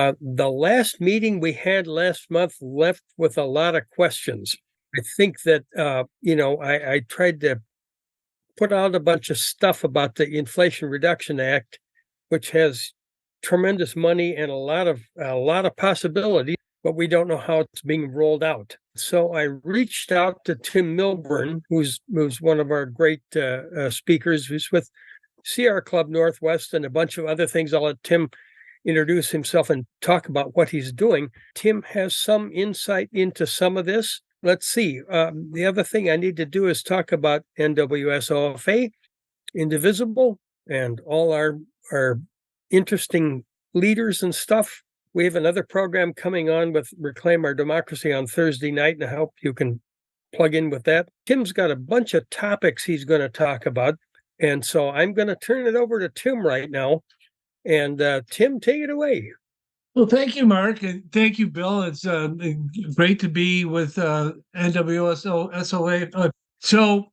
The last meeting we had last month left with a lot of questions. I think that, I tried to put out a bunch of stuff about the Inflation Reduction Act, which has tremendous money and a lot of possibilities, but we don't know how it's being rolled out. So I reached out to Tim Milburn, who's one of our great speakers, who's with Sierra Club Northwest and a bunch of other things. I'll let Tim introduce himself and talk about what he's doing. Tim has some insight into some of this. Let's see. The other thing I need to do is talk about NWSOFA, Indivisible, and all our interesting leaders and stuff. We have another program coming on with Reclaim Our Democracy on Thursday night, and I hope you can plug in with that. Tim's got a bunch of topics he's going to talk about, and so I'm going to turn it over to Tim right now. And Tim, take it away. Well, thank you, Mark, and thank you, Bill. It's great to be with NWSOFA. So,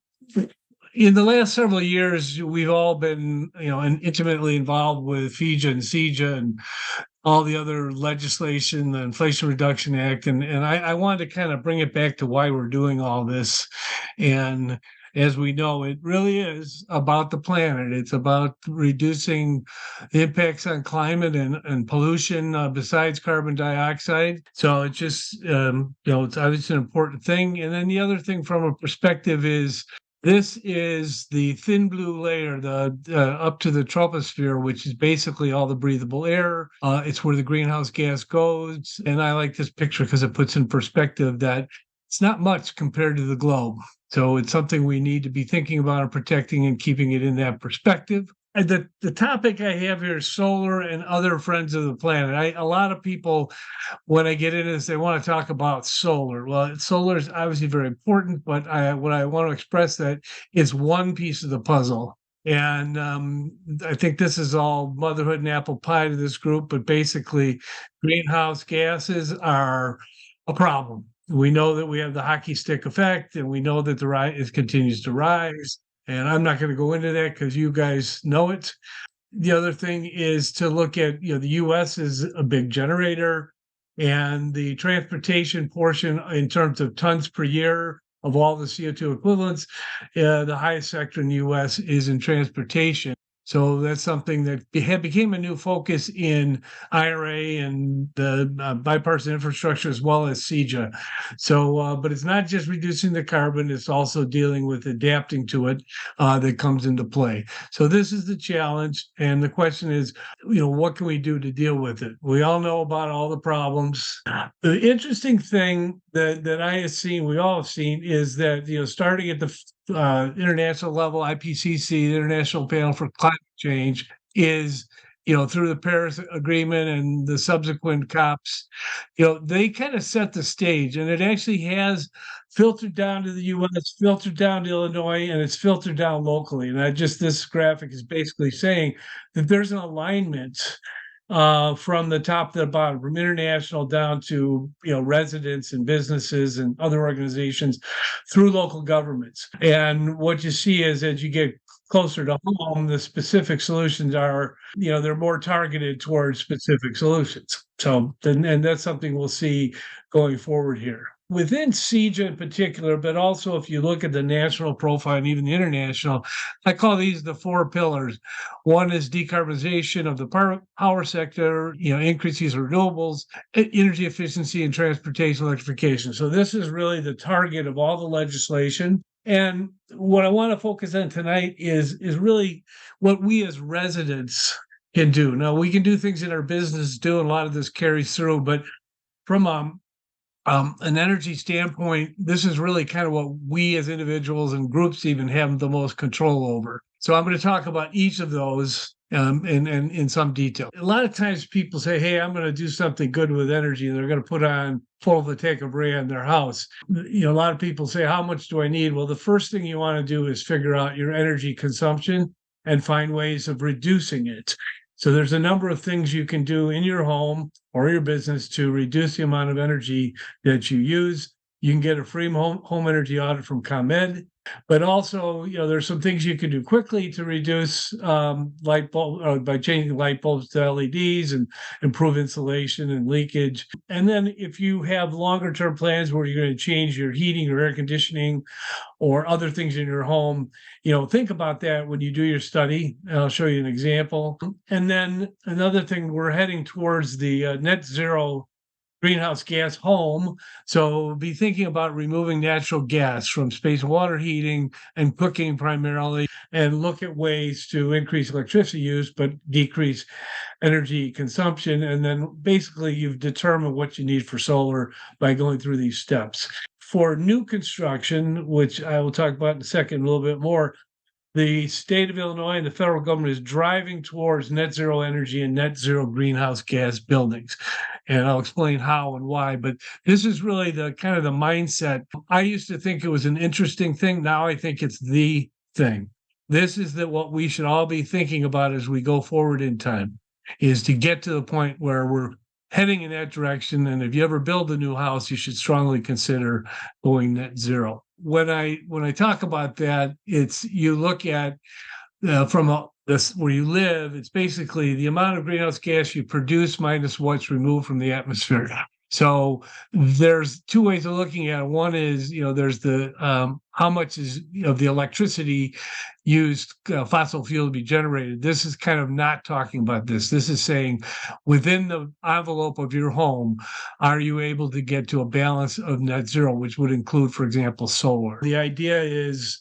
in the last several years, we've all been, intimately involved with FEJA and CEJA and all the other legislation, the Inflation Reduction Act, and I wanted to kind of bring it back to why we're doing all this. And as we know, it really is about the planet. It's about reducing the impacts on climate and pollution besides carbon dioxide. So it's just, it's obviously an important thing. And then the other thing from a perspective is this is the thin blue layer, up to the troposphere, which is basically all the breathable air. It's where the greenhouse gas goes. And I like this picture because it puts in perspective that it's not much compared to the globe. So it's something we need to be thinking about and protecting and keeping it in that perspective. And the topic I have here is solar and other friends of the planet. A lot of people, when I get into this, they want to talk about solar. Well, solar is obviously very important, but what I want to express that is one piece of the puzzle. And I think this is all motherhood and apple pie to this group, but basically greenhouse gases are a problem. We know that we have the hockey stick effect, and we know that it continues to rise. And I'm not going to go into that because you guys know it. The other thing is to look at, the U.S. is a big generator, and the transportation portion in terms of tons per year of all the CO2 equivalents, the highest sector in the U.S. is in transportation. So that's something that became a new focus in IRA and the bipartisan infrastructure as well as CEJA. So, but it's not just reducing the carbon, it's also dealing with adapting to it that comes into play. So this is the challenge. And the question is, what can we do to deal with it? We all know about all the problems. The interesting thing that I have seen, we all have seen, is that, starting at the international level, IPCC, the International Panel for Climate Change, is, through the Paris Agreement and the subsequent COPs, they kind of set the stage, and it actually has filtered down to the U.S., filtered down to Illinois, and it's filtered down locally. And this graphic is basically saying that there's an alignment from the top to the bottom, from international down to residents and businesses and other organizations through local governments. And what you see is, as you get closer to home, the specific solutions are, they're more targeted towards specific solutions. So, and that's something we'll see going forward here. Within CEJA in particular, but also if you look at the national profile and even the international, I call these the four pillars. One is decarbonization of the power sector, increases renewables, energy efficiency, and transportation electrification. So this is really the target of all the legislation. And what I want to focus on tonight is really what we as residents can do. Now, we can do things in our business too, and a lot of this carries through, but from an energy standpoint, this is really kind of what we as individuals and groups even have the most control over. So I'm going to talk about each of those in some detail. A lot of times people say, hey, I'm going to do something good with energy, and they're going to put on photovoltaic array on their house. A lot of people say, how much do I need? Well, the first thing you want to do is figure out your energy consumption and find ways of reducing it. So there's a number of things you can do in your home or your business to reduce the amount of energy that you use. You can get a free home energy audit from ComEd. But also, there's some things you can do quickly to reduce light bulb by changing light bulbs to LEDs and improve insulation and leakage. And then if you have longer term plans where you're going to change your heating or air conditioning or other things in your home, think about that when you do your study. And I'll show you an example. And then another thing, we're heading towards the net zero greenhouse gas home. So be thinking about removing natural gas from space and water heating and cooking primarily, and look at ways to increase electricity use, but decrease energy consumption. And then basically you've determined what you need for solar by going through these steps. For new construction, which I will talk about in a second a little bit more, the state of Illinois and the federal government is driving towards net zero energy and net zero greenhouse gas buildings. And I'll explain how and why, but this is really the kind of the mindset. I used to think it was an interesting thing. Now I think it's the thing. This is what we should all be thinking about as we go forward in time, is to get to the point where we're heading in that direction. And if you ever build a new house, you should strongly consider going net zero. When I talk about that, it's you look at from this where you live. It's basically the amount of greenhouse gas you produce minus what's removed from the atmosphere. So there's two ways of looking at it. One is, there's the how much is of the electricity used fossil fuel to be generated. This is kind of not talking about this. This is saying within the envelope of your home, are you able to get to a balance of net zero, which would include, for example, solar. The idea is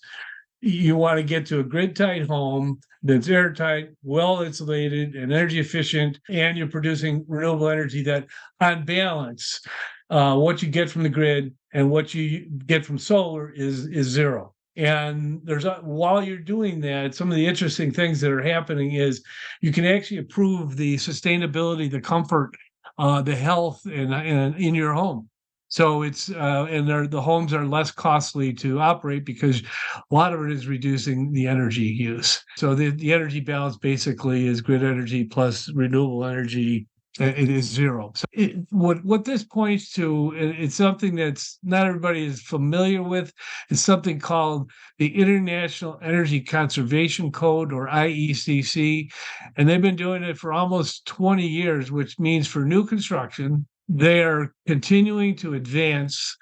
you want to get to a grid-tight home that's airtight, well-insulated, and energy efficient, and you're producing renewable energy that, on balance, what you get from the grid and what you get from solar is zero. And while you're doing that, some of the interesting things that are happening is you can actually improve the sustainability, the comfort, the health in your home. So it's and the homes are less costly to operate because a lot of it is reducing the energy use. So the energy balance basically is grid energy plus renewable energy. It is zero. So what this points to, it's something that's not everybody is familiar with. It's something called the International Energy Conservation Code, or IECC, and they've been doing it for almost 20 years, which means for new construction, they are continuing to advance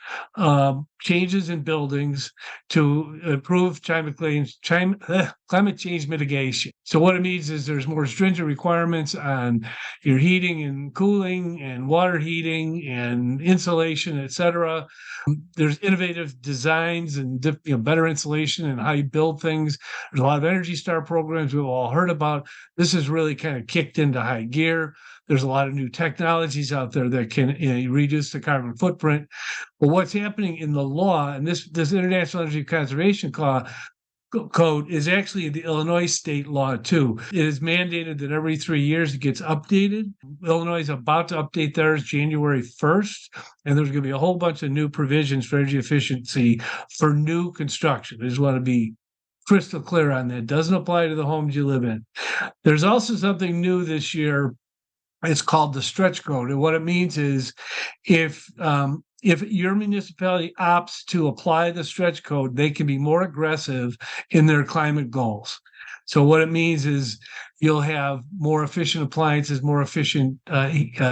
changes in buildings to improve climate change mitigation. So what it means is there's more stringent requirements on your heating and cooling and water heating and insulation, et cetera. There's innovative designs and better insulation and how you build things. There's a lot of Energy Star programs we've all heard about. This is really kind of kicked into high gear. There's a lot of new technologies out there that can reduce the carbon footprint. But what's happening in the law, and this International Energy Conservation Code is actually the Illinois state law too. It is mandated that every 3 years it gets updated. Illinois is about to update theirs January 1st, and there's going to be a whole bunch of new provisions for energy efficiency for new construction. I just want to be crystal clear on that. It doesn't apply to the homes you live in. There's also something new this year. It's called the stretch code. And what it means is if your municipality opts to apply the stretch code, they can be more aggressive in their climate goals. So what it means is you'll have more efficient appliances, more efficient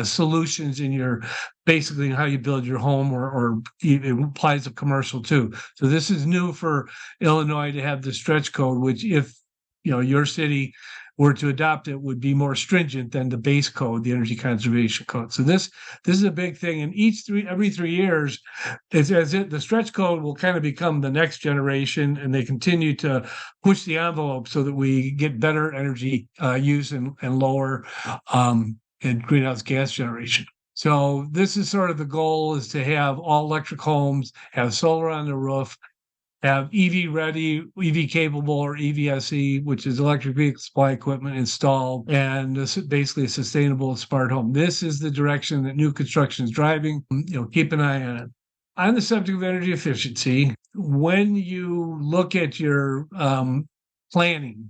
solutions in your, basically how you build your home, or it applies to commercial too. So this is new for Illinois to have the stretch code, which if your city were to adopt it, would be more stringent than the base code, the Energy Conservation Code. So this is a big thing. And every 3 years, the stretch code will kind of become the next generation, and they continue to push the envelope so that we get better energy use and lower greenhouse gas generation. So this is sort of the goal, is to have all electric homes, have solar on the roof, have EV ready, EV capable, or EVSE, which is electric vehicle supply equipment, installed, and basically a sustainable smart home. This is the direction that new construction is driving. Keep an eye on it. On the subject of energy efficiency, when you look at your planning,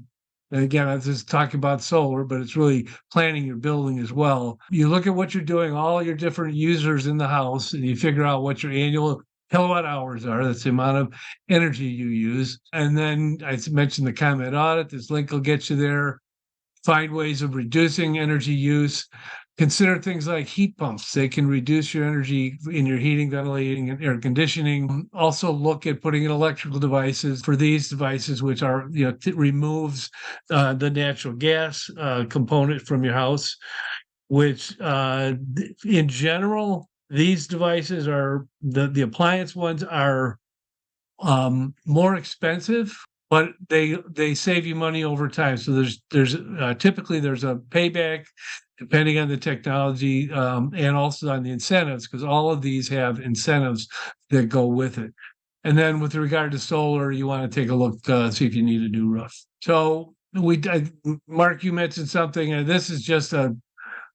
and again, I was just talking about solar, but it's really planning your building as well. You look at what you're doing, all your different users in the house, and you figure out what your annual kilowatt hours are. That's the amount of energy you use. And then I mentioned the climate audit. This link will get you there. Find ways of reducing energy use. Consider things like heat pumps. They can reduce your energy in your heating, ventilating, and air conditioning. Also look at putting in electrical devices for these devices, which are, removes the natural gas component from your house, which in general, these devices are, the appliance ones are more expensive, but they save you money over time. So there's typically there's a payback depending on the technology, and also on the incentives, because all of these have incentives that go with it. And then with regard to solar, you want to take a look, see if you need a new roof. So Mark, you mentioned something, and this is just a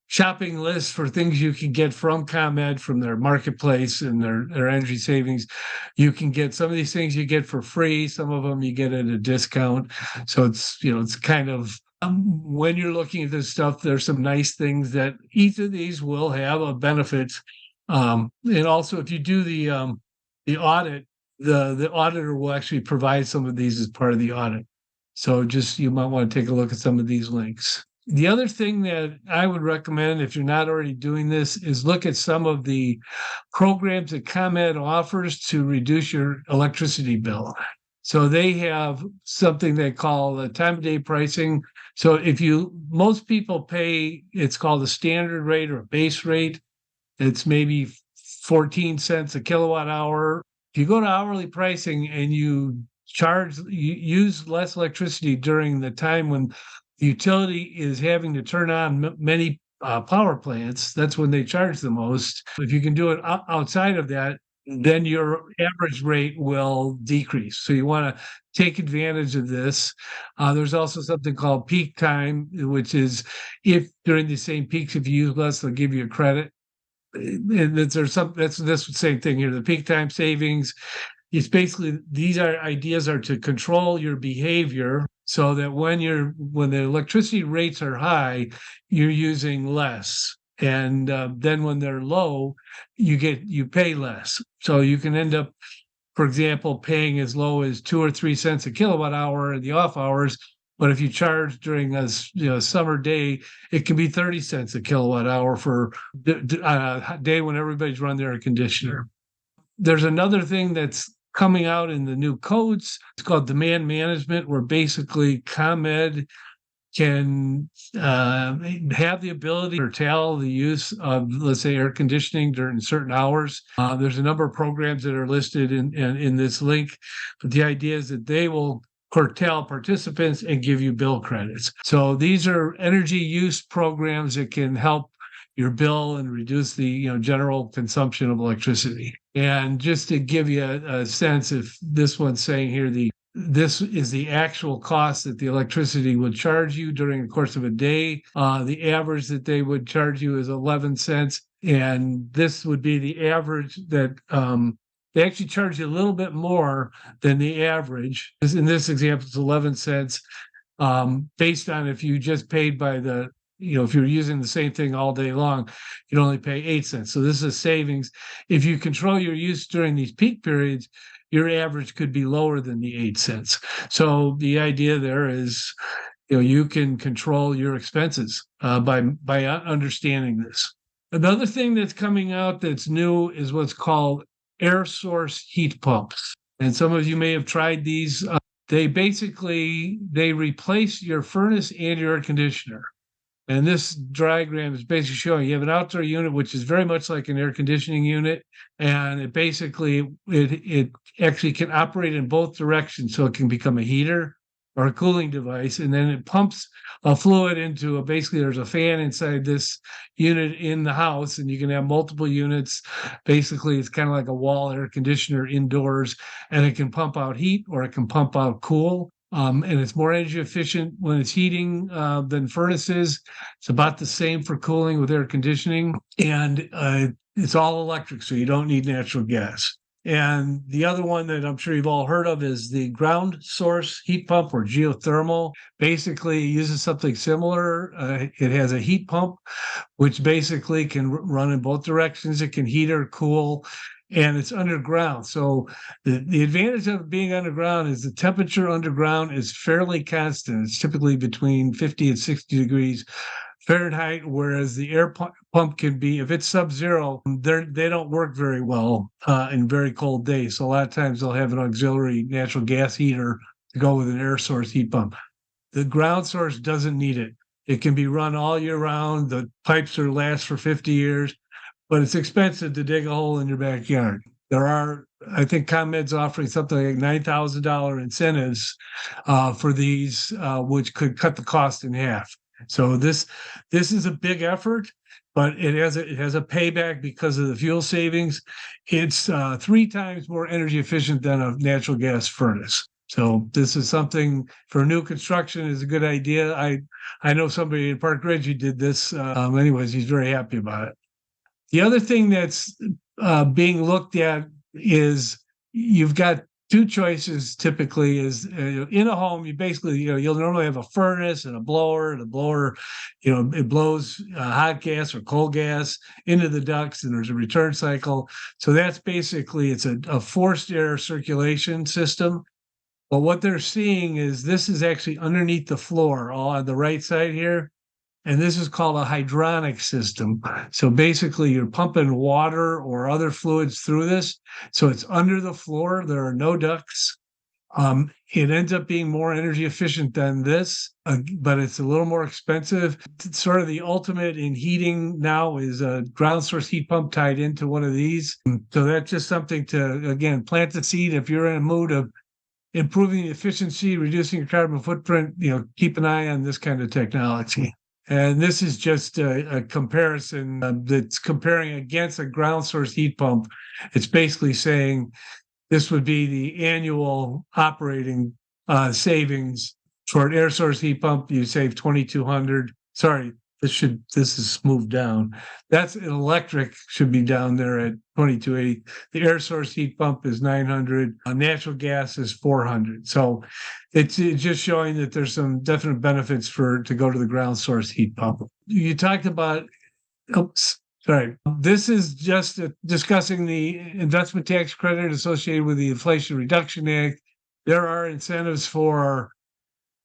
shopping list for things you can get from ComEd, from their marketplace and their energy savings. You can get some of these things you get for free. Some of them you get at a discount. So it's kind of, when you're looking at this stuff, there's some nice things that each of these will have a benefit. And also, if you do the audit, the auditor will actually provide some of these as part of the audit. So you might want to take a look at some of these links. The other thing that I would recommend, if you're not already doing this, is look at some of the programs that ComEd offers to reduce your electricity bill. So they have something they call the time of day pricing. So most people pay, it's called a standard rate or a base rate. It's maybe 14 cents a kilowatt hour. If you go to hourly pricing and you use less electricity during the time when the utility is having to turn on many power plants, that's when they charge the most. If you can do it outside of that, then your average rate will decrease. So you want to take advantage of this. There's also something called peak time, which is if during the same peaks, if you use less, they'll give you a credit. And that's the same thing here. The peak time savings, it's basically, these ideas are to control your behavior so that when the electricity rates are high, you're using less. And then when they're low, you pay less. So you can end up, for example, paying as low as 2 or 3 cents a kilowatt hour in the off hours. But if you charge during a summer day, it can be 30 cents a kilowatt hour for a day when everybody's run their air conditioner. There's another thing that's coming out in the new codes. It's called demand management, where basically ComEd can have the ability to curtail the use of, let's say, air conditioning during certain hours. There's a number of programs that are listed in this link, but the idea is that they will curtail participants and give you bill credits. So these are energy use programs that can help your bill and reduce the general consumption of electricity. And just to give you a sense, if this one's saying here, this is the actual cost that the electricity would charge you during the course of a day. The average that they would charge you is 11 cents. And this would be the average that they actually charge you a little bit more than the average. In this example, it's 11 cents based on if you just paid by the, if you're using the same thing all day long, you'd only pay 8 cents. So this is a savings. If you control your use during these peak periods, your average could be lower than the 8 cents. So the idea there is, you can control your expenses by understanding this. Another thing that's coming out that's new is what's called air source heat pumps. And some of you may have tried these. They replace your furnace and your air conditioner. And this diagram is basically showing you have an outdoor unit, which is very much like an air conditioning unit. And it actually can operate in both directions. So it can become a heater or a cooling device. And then it pumps a fluid into basically there's a fan inside this unit in the house, and you can have multiple units. Basically, it's kind of like a wall air conditioner indoors, and it can pump out heat or it can pump out cool. And it's more energy efficient when it's heating than furnaces. It's about the same for cooling with air conditioning. And it's all electric, so you don't need natural gas. And the other one that I'm sure you've all heard of is the ground source heat pump, or geothermal. Basically, it uses something similar. It has a heat pump, which basically can run in both directions. It can heat or cool. and it's underground. So the advantage of being underground is the temperature underground is fairly constant. It's typically between 50 and 60 degrees Fahrenheit, whereas the air pump can be, if it's sub-zero, they don't work very well in very cold days. So a lot of times they'll have an auxiliary natural gas heater to go with an air source heat pump. The ground source doesn't need it. It can be run all year round. The pipes last for 50 years, but it's expensive to dig a hole in your backyard. There are, I think ComEd's offering something like $9,000 incentives for these, which could cut the cost in half. So this is a big effort, but it has a payback because of the fuel savings. It's 3 times more energy efficient than a natural gas furnace. So this is something for new construction is a good idea. I know somebody in Park Ridge who did this. Anyways, he's very happy about it. The other thing that's being looked at is you've got 2 choices typically is in a home, you basically, you'll normally have a furnace and a blower. The blower, it blows hot gas or cold gas into the ducts and there's a return cycle. So that's basically, it's a forced air circulation system. But what they're seeing is this is actually underneath the floor, all on the right side here. And this is called a hydronic system. So basically you're pumping water or other fluids through this. So it's under the floor. There are no ducts. It ends up being more energy efficient than this, but it's a little more expensive. It's sort of the ultimate in heating now is a ground source heat pump tied into one of these. So that's just something to, again, plant the seed. If you're in a mood of improving the efficiency, reducing your carbon footprint, keep an eye on this kind of technology. And this is just a comparison that's comparing against a ground source heat pump. It's basically saying this would be the annual operating savings for an air source heat pump. You save $2,200. Sorry, this is moved down. That's an electric should be down there at $2,280. The air source heat pump is $900. Natural gas is $400. So it's just showing that there's some definite benefits to go to the ground source heat pump. You talked about, this is just discussing the investment tax credit associated with the Inflation Reduction Act. There are incentives for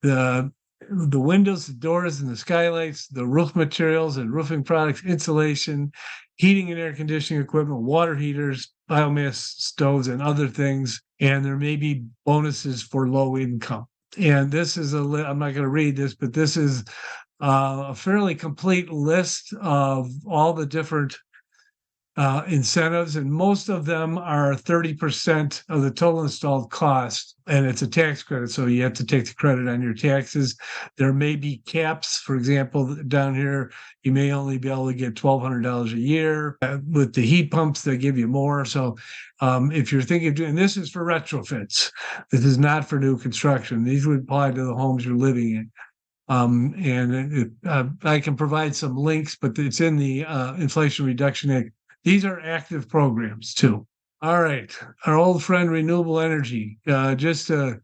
the windows, the doors, and the skylights, the roof materials and roofing products, insulation, heating and air conditioning equipment, water heaters, biomass stoves, and other things. And there may be bonuses for low income. And this is I'm not going to read this, but this is a fairly complete list of all the different incentives, and most of them are 30% of the total installed cost, and it's a tax credit, so you have to take the credit on your taxes. There may be caps. For example, down here, you may only be able to get $1,200 a year. With the heat pumps, they give you more. So if you're thinking of doing this, is for retrofits. This is not for new construction. These would apply to the homes you're living in. I can provide some links, but it's in the Inflation Reduction Act. These are active programs too. All right, our old friend renewable energy, just a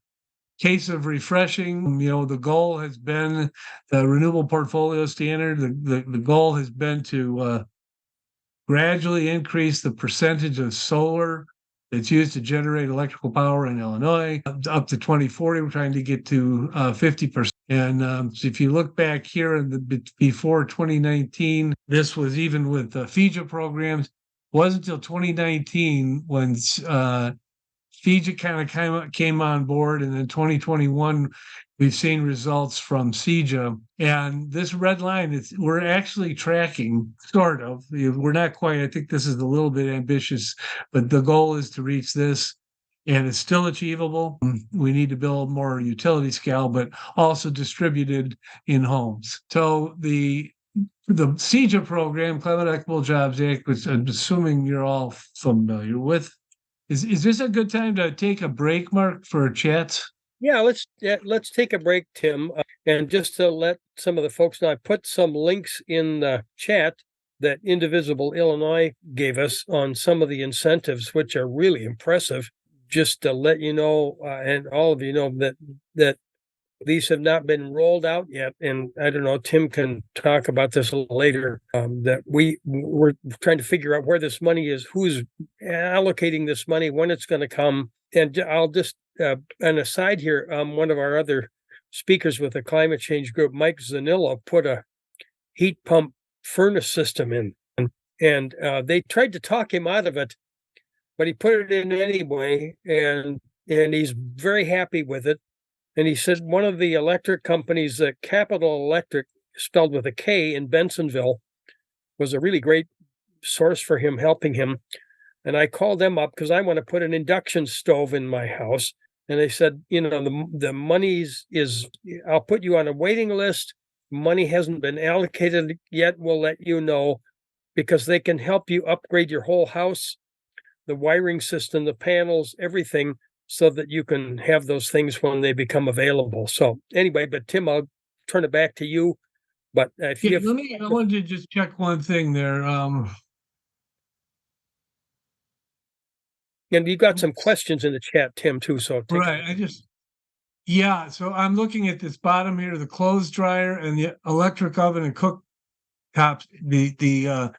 case of refreshing. The goal has been the renewable portfolio standard. The goal has been to gradually increase the percentage of solar that's used to generate electrical power in Illinois. Up to 2040, we're trying to get to 50%. And so if you look back here before 2019, this was even with the FEJA programs. It wasn't until 2019 when FEJA kind of came on board, and then 2021 we've seen results from CEJA. And this red line, we're actually tracking, sort of. We're not quite. I think this is a little bit ambitious, but the goal is to reach this. And it's still achievable. We need to build more utility scale, but also distributed in homes. So the CEJA program, Climate Equitable Jobs Act, which I'm assuming you're all familiar with, is this a good time to take a break, Mark, for a chat? Yeah, let's take a break, Tim. And just to let some of the folks know, I put some links in the chat that Indivisible Illinois gave us on some of the incentives, which are really impressive. Just to let you know, and all of you know, that These have not been rolled out yet, and I don't know, Tim can talk about this a little later, that we're trying to figure out where this money is, who's allocating this money, when it's going to come. And I'll just, an aside here, one of our other speakers with the climate change group, Mike Zanillo, put a heat pump furnace system in, and they tried to talk him out of it, but he put it in anyway, and he's very happy with it. And he said one of the electric companies, Capital Electric, spelled with a K, in Bensonville, was a really great source for him, helping him. And I called them up because I want to put an induction stove in my house. And they said, the money is, I'll put you on a waiting list. Money hasn't been allocated yet. We'll let you know, because they can help you upgrade your whole house, the wiring system, the panels, everything, so that you can have those things when they become available. So anyway, but Tim, I'll turn it back to you. But if you I wanted to just check one thing there. And you got some questions in the chat, Tim, too. So right, so I'm looking at this bottom here, the clothes dryer and the electric oven and cooktops. The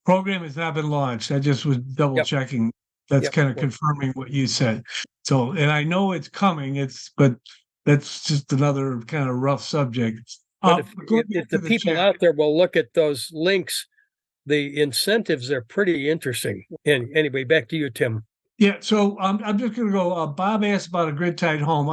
program has not been launched. I just was double checking. That's kind of confirming what you said. So, and I know it's coming. But that's just another kind of rough subject. But if the people out there will look at those links, the incentives are pretty interesting. And anyway, back to you, Tim. Yeah, so I'm just going to go. Bob asked about a grid-tied home.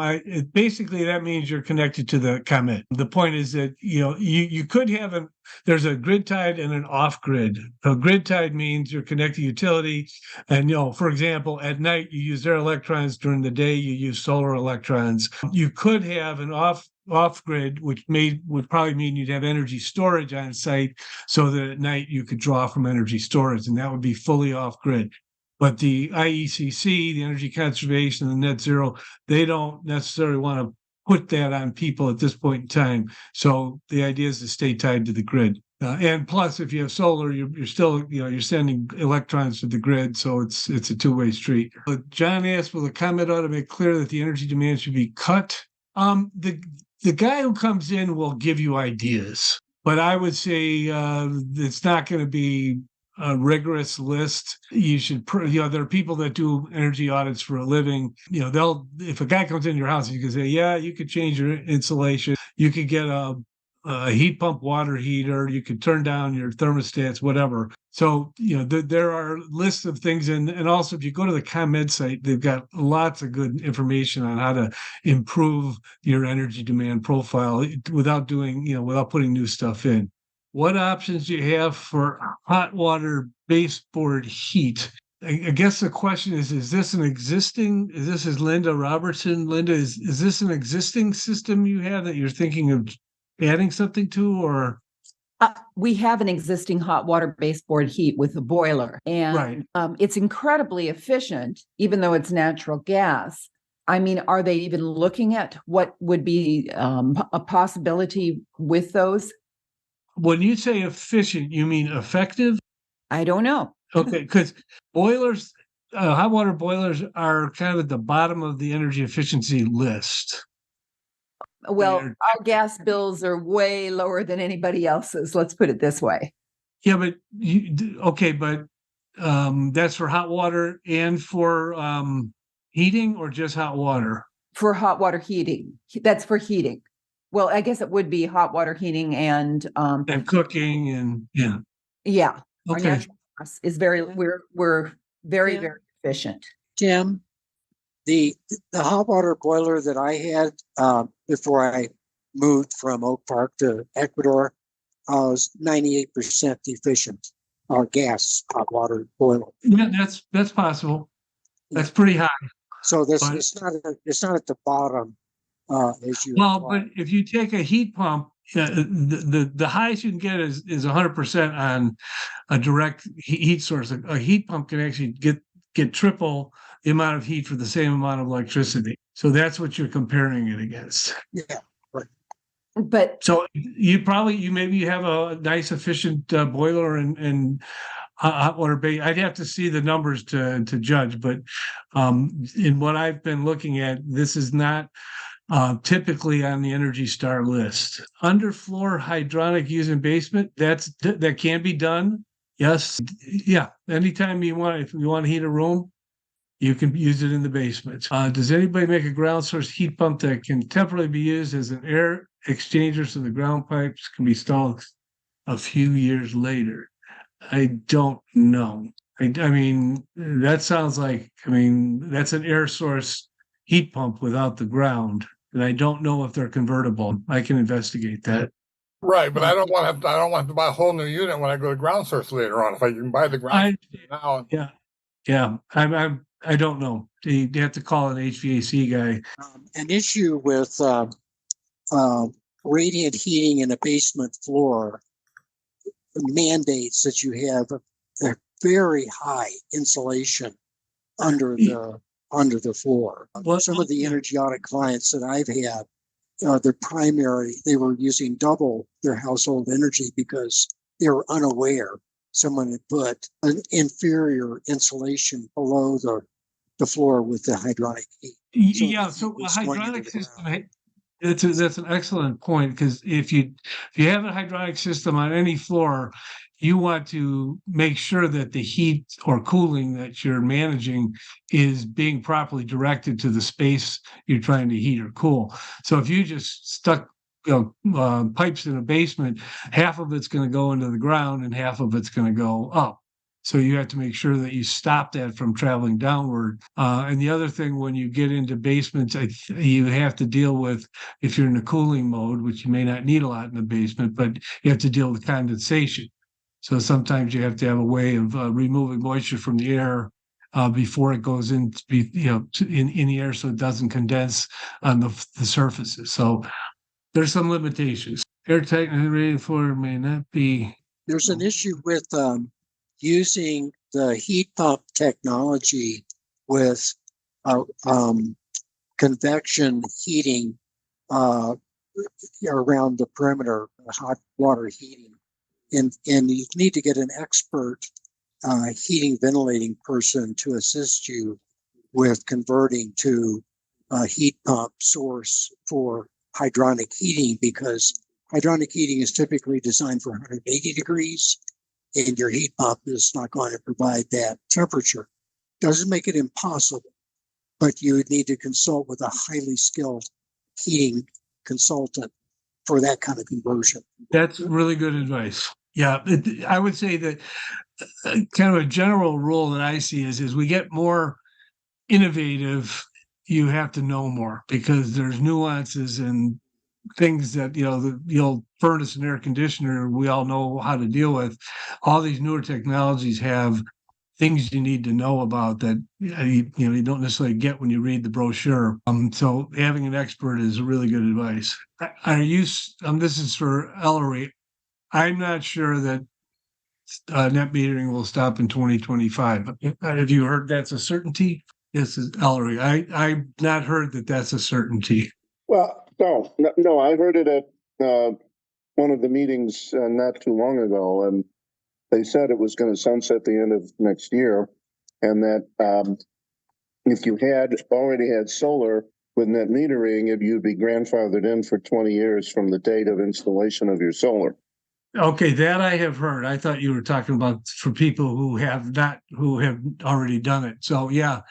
Basically, that means you're connected to the ComEd. The point is that you could have there's a grid-tied and an off-grid. A grid-tied means you're connected to utility, and for example, at night you use their electrons. During the day, you use solar electrons. You could have an off-grid, which would probably mean you'd have energy storage on site, so that at night you could draw from energy storage, and that would be fully off-grid. But the IECC, the Energy Conservation, and the Net Zero, they don't necessarily want to put that on people at this point in time. So the idea is to stay tied to the grid. And plus, if you have solar, you're still, you're sending electrons to the grid, so it's a two-way street. But John asked, will the ComEd ought to make clear that the energy demand should be cut? The guy who comes in will give you ideas, but I would say it's not going to be a rigorous list. You should, there are people that do energy audits for a living. If a guy comes in your house, you can say, yeah, you could change your insulation. You could get a heat pump water heater. You could turn down your thermostats, whatever. So, there are lists of things. And also, if you go to the ComEd site, they've got lots of good information on how to improve your energy demand profile without putting new stuff in. What options do you have for hot water baseboard heat? I guess the question is this is Linda Robertson. Linda, is this an existing system you have that you're thinking of adding something to, or? We have an existing hot water baseboard heat with a boiler, and it's incredibly efficient, even though it's natural gas. I mean, are they even looking at what would be a possibility with those? When you say efficient, you mean effective? I don't know. Okay, because boilers, hot water boilers are kind of at the bottom of the energy efficiency list. Well, our gas bills are way lower than anybody else's. Let's put it this way. Yeah, but that's for hot water and for heating, or just hot water? For hot water heating. That's for heating. Well, I guess it would be hot water heating and cooking and yeah. Okay. Our natural gas is we're very very efficient. Tim, the hot water boiler that I had before I moved from Oak Park to Ecuador was 98% efficient. Gas hot water boiler. Yeah, that's possible. That's pretty high. So it's not at the bottom. But if you take a heat pump, the highest you can get is 100% on a direct heat source. A heat pump can actually get triple the amount of heat for the same amount of electricity. So that's what you're comparing it against. Yeah, right. But so you maybe have a nice efficient boiler and hot water bay. I'd have to see the numbers to judge, but in what I've been looking at, this is not typically on the Energy Star list. Underfloor hydronic use in basement, that can be done. Yes, yeah. Anytime if you want to heat a room, you can use it in the basement. Does anybody make a ground source heat pump that can temporarily be used as an air exchanger so the ground pipes can be installed a few years later? I don't know. I mean, that sounds like, that's an air source heat pump without the ground. And I don't know if they're convertible. I can investigate that. Right, but I don't want to buy a whole new unit when I go to ground source later on. If I can buy the ground source now. Yeah. I don't know. You have to call an HVAC guy. An issue with radiant heating in a basement floor mandates that you have a very high insulation under the floor. Some of the energy audit clients that I've had, they were using double their household energy because they were unaware someone had put an inferior insulation below the floor with the hydronic heat. So a hydronic system, that's an excellent point, because if you have a hydronic system on any floor, you want to make sure that the heat or cooling that you're managing is being properly directed to the space you're trying to heat or cool. So if you just stuck pipes in a basement, half of it's going to go into the ground and half of it's going to go up. So you have to make sure that you stop that from traveling downward. And the other thing, when you get into basements, you have to deal with, if you're in a cooling mode, which you may not need a lot in the basement, but you have to deal with condensation. So sometimes you have to have a way of removing moisture from the air before it goes in the air, so it doesn't condense on the surfaces. So there's some limitations. Airtight and rated floor may not be. There's an issue with using the heat pump technology with convection heating around the perimeter, hot water heating. And you need to get an expert heating ventilating person to assist you with converting to a heat pump source for hydronic heating, because hydronic heating is typically designed for 180 degrees, and your heat pump is not going to provide that temperature. Doesn't make it impossible, but you would need to consult with a highly skilled heating consultant for that kind of conversion. That's really good advice. Yeah, I would say that kind of a general rule that I see is we get more innovative, you have to know more, because there's nuances and things that, the old furnace and air conditioner, we all know how to deal with. All these newer technologies have things you need to know about that you don't necessarily get when you read the brochure. So having an expert is really good advice. This is for Ellery. I'm not sure that net metering will stop in 2025. Have you heard that's a certainty? This is Ellery. I've not heard that that's a certainty. Well, no, I heard it at one of the meetings not too long ago, and they said it was going to sunset the end of next year, and that if you had already had solar with net metering, you'd be grandfathered in for 20 years from the date of installation of your solar. Okay, that I have heard. I thought you were talking about for people who have already done it. So yeah,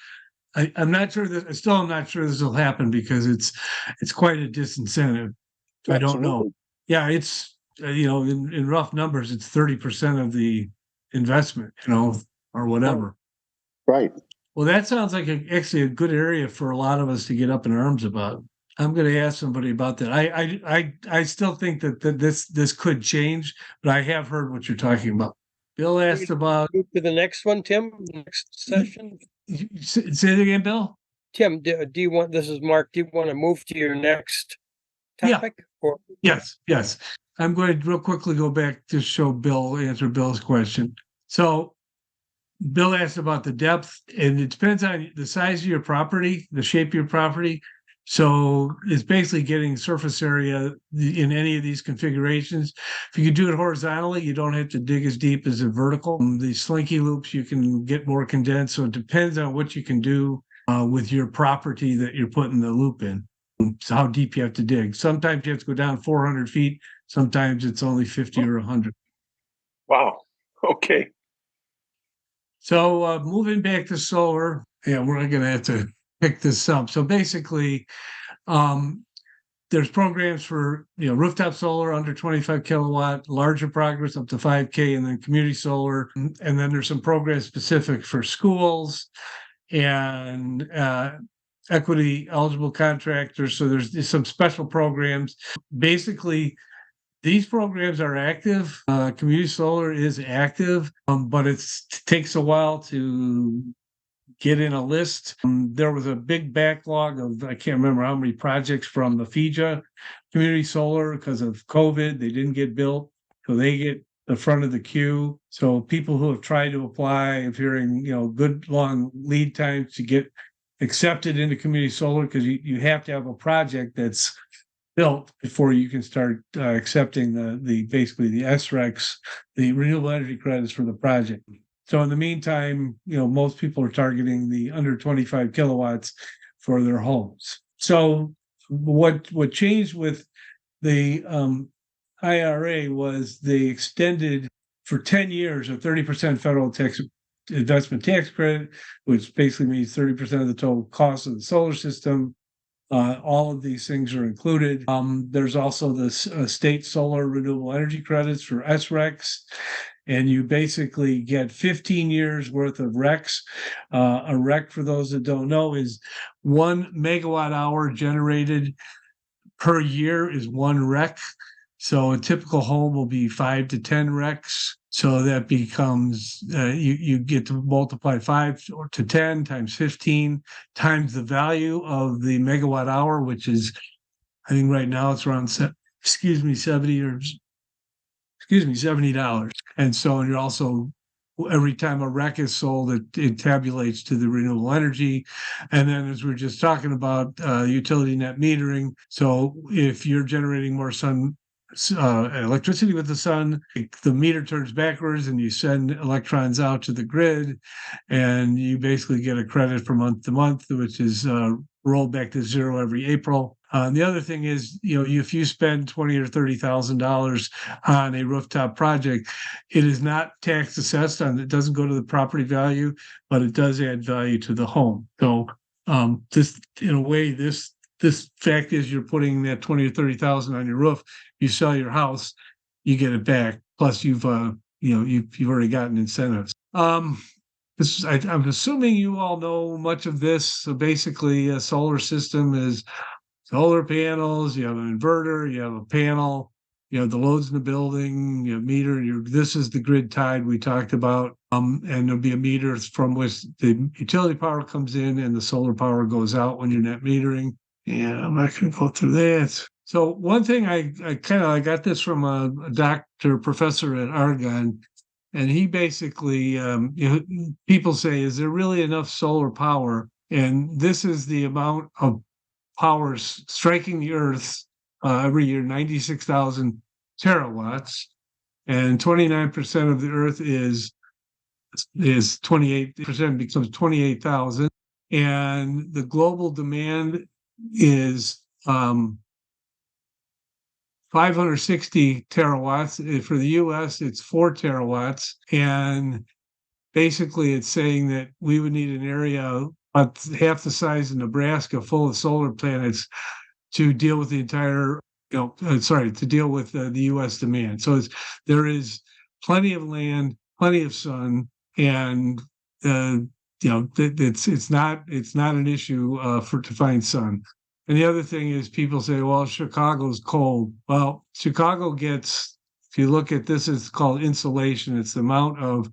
I'm not sure that. Still, I'm not sure this will happen, because it's quite a disincentive. I don't know. Yeah, it's in rough numbers, it's 30% of the investment, or whatever. Right. Well, that sounds like actually a good area for a lot of us to get up in arms about. I'm going to ask somebody about that. I still think that this could change, but I have heard what you're talking about. Bill asked about. Move to the next one, Tim. Next session. Say it again, Bill. Tim, do you want? This is Mark. Do you want to move to your next topic? Yeah. Yes. I'm going to real quickly go back to answer Bill's question. So Bill asked about the depth, and it depends on the size of your property, the shape of your property. So it's basically getting surface area in any of these configurations. If you can do it horizontally, you don't have to dig as deep as a vertical. The slinky loops, you can get more condensed. So it depends on what you can do with your property that you're putting the loop in. how deep you have to dig. Sometimes you have to go down 400 feet. Sometimes it's only 50 or 100. Wow. Okay. So moving back to solar, we're going to have to pick this up. So basically, there's programs for rooftop solar under 25 kilowatt, larger progress up to 5K, and then community solar. And then there's some programs specific for schools and equity eligible contractors. So there's some special programs. Basically, these programs are active. Community solar is active, but it takes a while to get in a list. There was a big backlog of, I can't remember how many projects from the FIJA community solar because of COVID. They didn't get built, so they get the front of the queue. So people who have tried to apply, if you're in, good long lead times to get accepted into community solar, because you have to have a project that's built before you can start accepting the basically the SRECs, the renewable energy credits for the project. So in the meantime, most people are targeting the under 25 kilowatts for their homes. So what changed with the IRA was they extended for 10 years a 30% federal tax investment tax credit, which basically means 30% of the total cost of the solar system. All of these things are included. There's also the state solar renewable energy credits for SRECs. And you basically get 15 years worth of RECs. A REC, for those that don't know, is 1 megawatt hour generated per year is 1 REC. So a typical home will be 5 to 10 RECs. So that becomes, you get to multiply 5 to 10 times 15 times the value of the megawatt hour, which is, I think right now it's around, $70. And so, and you're also, every time a REC is sold, it tabulates to the renewable energy. And then, as we we're just talking about, utility net metering. So if you're generating more electricity with the sun, the meter turns backwards and you send electrons out to the grid, and you basically get a credit from month to month, which is rolled back to zero every April. The other thing is, if you spend $20,000 or $30,000 on a rooftop project, it is not tax assessed it doesn't go to the property value, but it does add value to the home. So this, in a way, this fact is you're putting that $20,000 or $30,000 on your roof. You sell your house, you get it back. Plus, you've already gotten incentives. I'm assuming you all know much of this. So basically, a solar system is solar panels. You have an inverter. You have a panel. You have the loads in the building. You have meter. This is the grid tied we talked about. And there'll be a meter from which the utility power comes in, and the solar power goes out when you're net metering. Yeah, I'm not going to go through that. So one thing I got this from a professor at Argonne, and he basically, people say, is there really enough solar power? And this is the amount of power striking the earth every year, 96,000 terawatts, and 29% of the earth is 28%, becomes 28,000. And the global demand is 560 terawatts. For the US, it's 4 terawatts. And basically, it's saying that we would need an area about half the size of Nebraska full of solar planets to deal with the entire, to deal with the US demand. So there is plenty of land, plenty of sun, and it's not an issue to find sun. And the other thing is, people say, well, Chicago's cold. Well, Chicago gets, if you look at this, it's called insolation. It's the amount of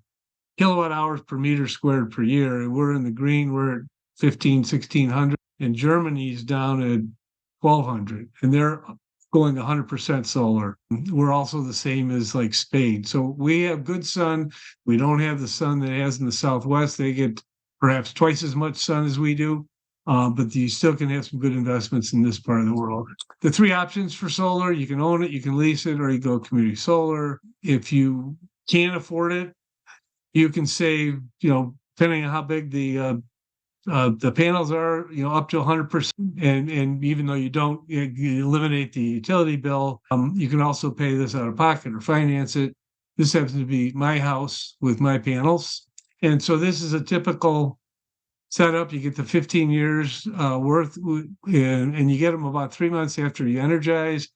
kilowatt hours per meter squared per year. We're in the green, we're at 1,600. And Germany's down at 1,200. And they're going 100% solar. We're also the same as like Spain. So we have good sun. We don't have the sun that it has in the Southwest. They get perhaps twice as much sun as we do. But you still can have some good investments in this part of the world. The 3 options for solar: you can own it, you can lease it, or you go community solar. If you can't afford it, you can save, depending on how big the The panels are, up to 100%. And even though you eliminate the utility bill, you can also pay this out of pocket or finance it. This happens to be my house with my panels. And so this is a typical setup. You get the 15 years worth, and you get them about 3 months after you energize.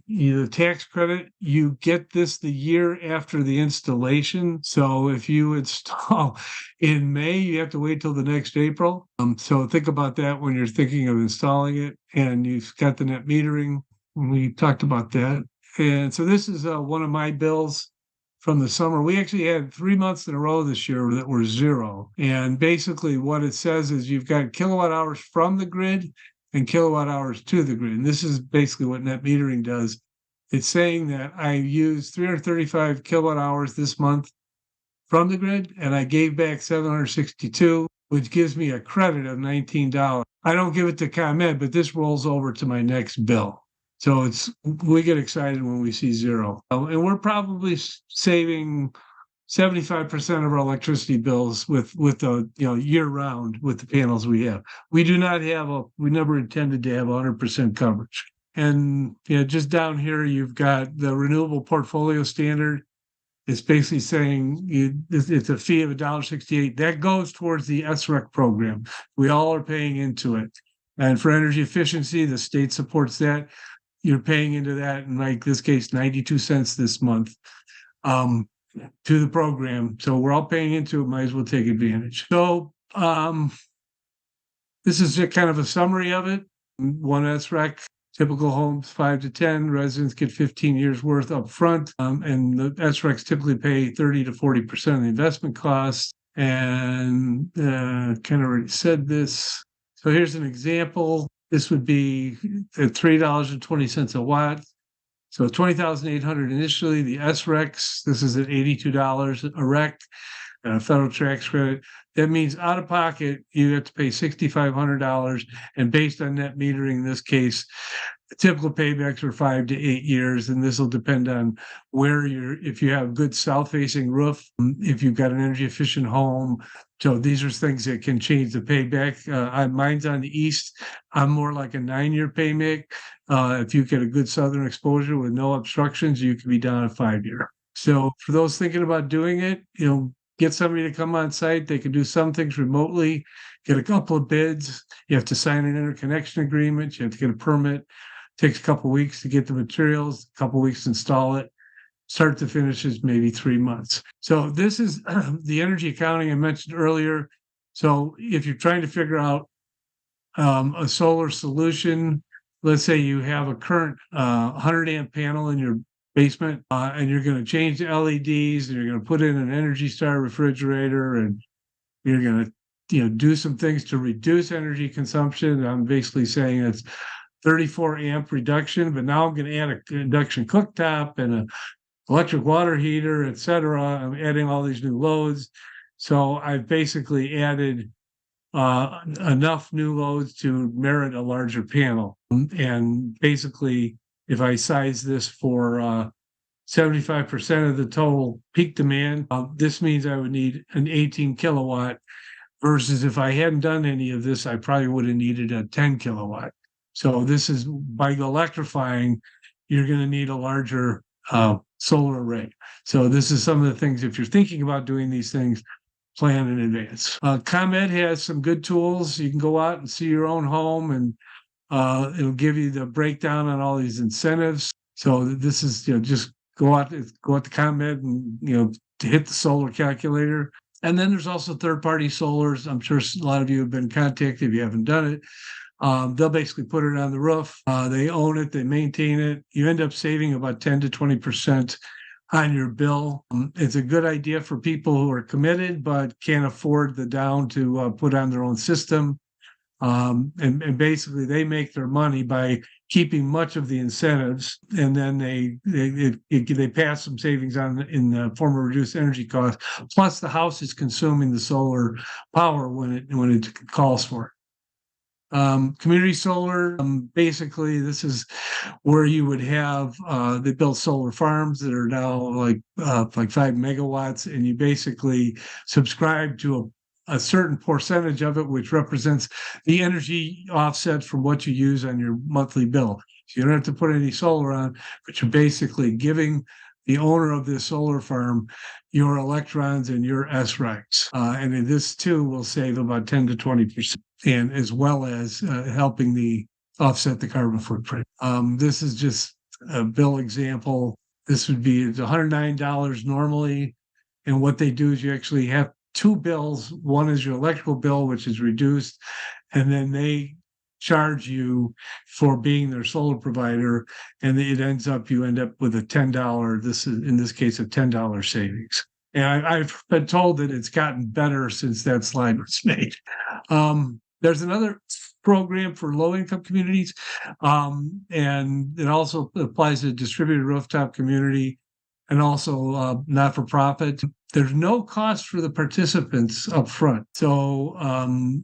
The tax credit, you get this the year after the installation. So if you install in May, you have to wait till the next April. So think about that when you're thinking of installing it. And you've got the net metering. We talked about that. And so this is one of my bills from the summer. We actually had 3 months in a row this year that were zero. And basically what it says is you've got kilowatt hours from the grid and kilowatt hours to the grid. And this is basically what net metering does. It's saying that I used 335 kilowatt hours this month from the grid, and I gave back 762, which gives me a credit of $19. I don't give it to ComEd, but this rolls over to my next bill. So we get excited when we see zero. And we're probably saving 75% of our electricity bills with the year round with the panels we have. We never intended to have 100% coverage. And just down here you've got the renewable portfolio standard. It's basically saying it's a fee of $1.68 that goes towards the SREC program. We all are paying into it. And for energy efficiency, the state supports that. You're paying into that, in like this case, 92 cents this month. To the program. So we're all paying into it, might as well take advantage. So this is kind of a summary of it. One SREC, typical homes 5 to 10, residents get 15 years worth up front, and the SRECs typically pay 30 to 40% of the investment costs. And kind of already said this. So here's an example. This would be at $3.20 a watt. So 20,800 initially. The SRECs, this is at $82 a REC, and a federal tax credit. That means out of pocket, you have to pay $6,500. And based on net metering, in this case, the typical paybacks are 5 to 8 years. And this will depend on if you have a good south-facing roof, if you've got an energy efficient home. So these are things that can change the payback. Mine's on the east. I'm more like a 9-year payback. If you get a good southern exposure with no obstructions, you can be down a 5-year. So for those thinking about doing it, get somebody to come on site. They can do some things remotely, get a couple of bids. You have to sign an interconnection agreement. You have to get a permit. It takes a couple of weeks to get the materials, a couple of weeks to install it. Start to finish is maybe 3 months. So this is the energy accounting I mentioned earlier. So if you're trying to figure out a solar solution, let's say you have a current 100 amp panel in your basement, and you're going to change the LEDs, and you're going to put in an Energy Star refrigerator, and you're going to do some things to reduce energy consumption. I'm basically saying it's 34 amp reduction, but now I'm going to add a induction cooktop and an electric water heater, et cetera. I'm adding all these new loads. So I've basically added enough new loads to merit a larger panel. And basically, if I size this for 75% of the total peak demand, this means I would need an 18 kilowatt versus if I hadn't done any of this, I probably would have needed a 10 kilowatt. So this is, by electrifying, you're going to need a larger solar array. So this is some of the things, if you're thinking about doing these things, plan in advance. ComEd has some good tools. You can go out and see your own home, and it'll give you the breakdown on all these incentives. So this is, just go out to ComEd and, to hit the solar calculator. And then there's also third-party solars. I'm sure a lot of you have been contacted if you haven't done it. They'll basically put it on the roof. They own it. They maintain it. You end up saving about 10 to 20% on your bill. It's a good idea for people who are committed but can't afford the down to put on their own system. And basically, they make their money by keeping much of the incentives, and then they pass some savings on in the form of reduced energy costs. Plus, the house is consuming the solar power when it calls for it. Community solar, basically, this is where you would have they build solar farms that are now like 5 megawatts, and you basically subscribe to a certain percentage of it, which represents the energy offset from what you use on your monthly bill. So you don't have to put any solar on, but you're basically giving the owner of this solar farm your electrons and your S rights. And in this too will save about 10 to 20%, and as well as helping the offset the carbon footprint. This is just a bill example. This would be $109 normally. And what they do is you actually have two bills. One is your electrical bill, which is reduced, and then they charge you for being their solar provider, and you end up with a $10. This is in this case a $10 savings. And I've been told that it's gotten better since that slide was made. There's another program for low-income communities, and it also applies to distributed rooftop community and also not-for-profit. There's no cost for the participants up front. So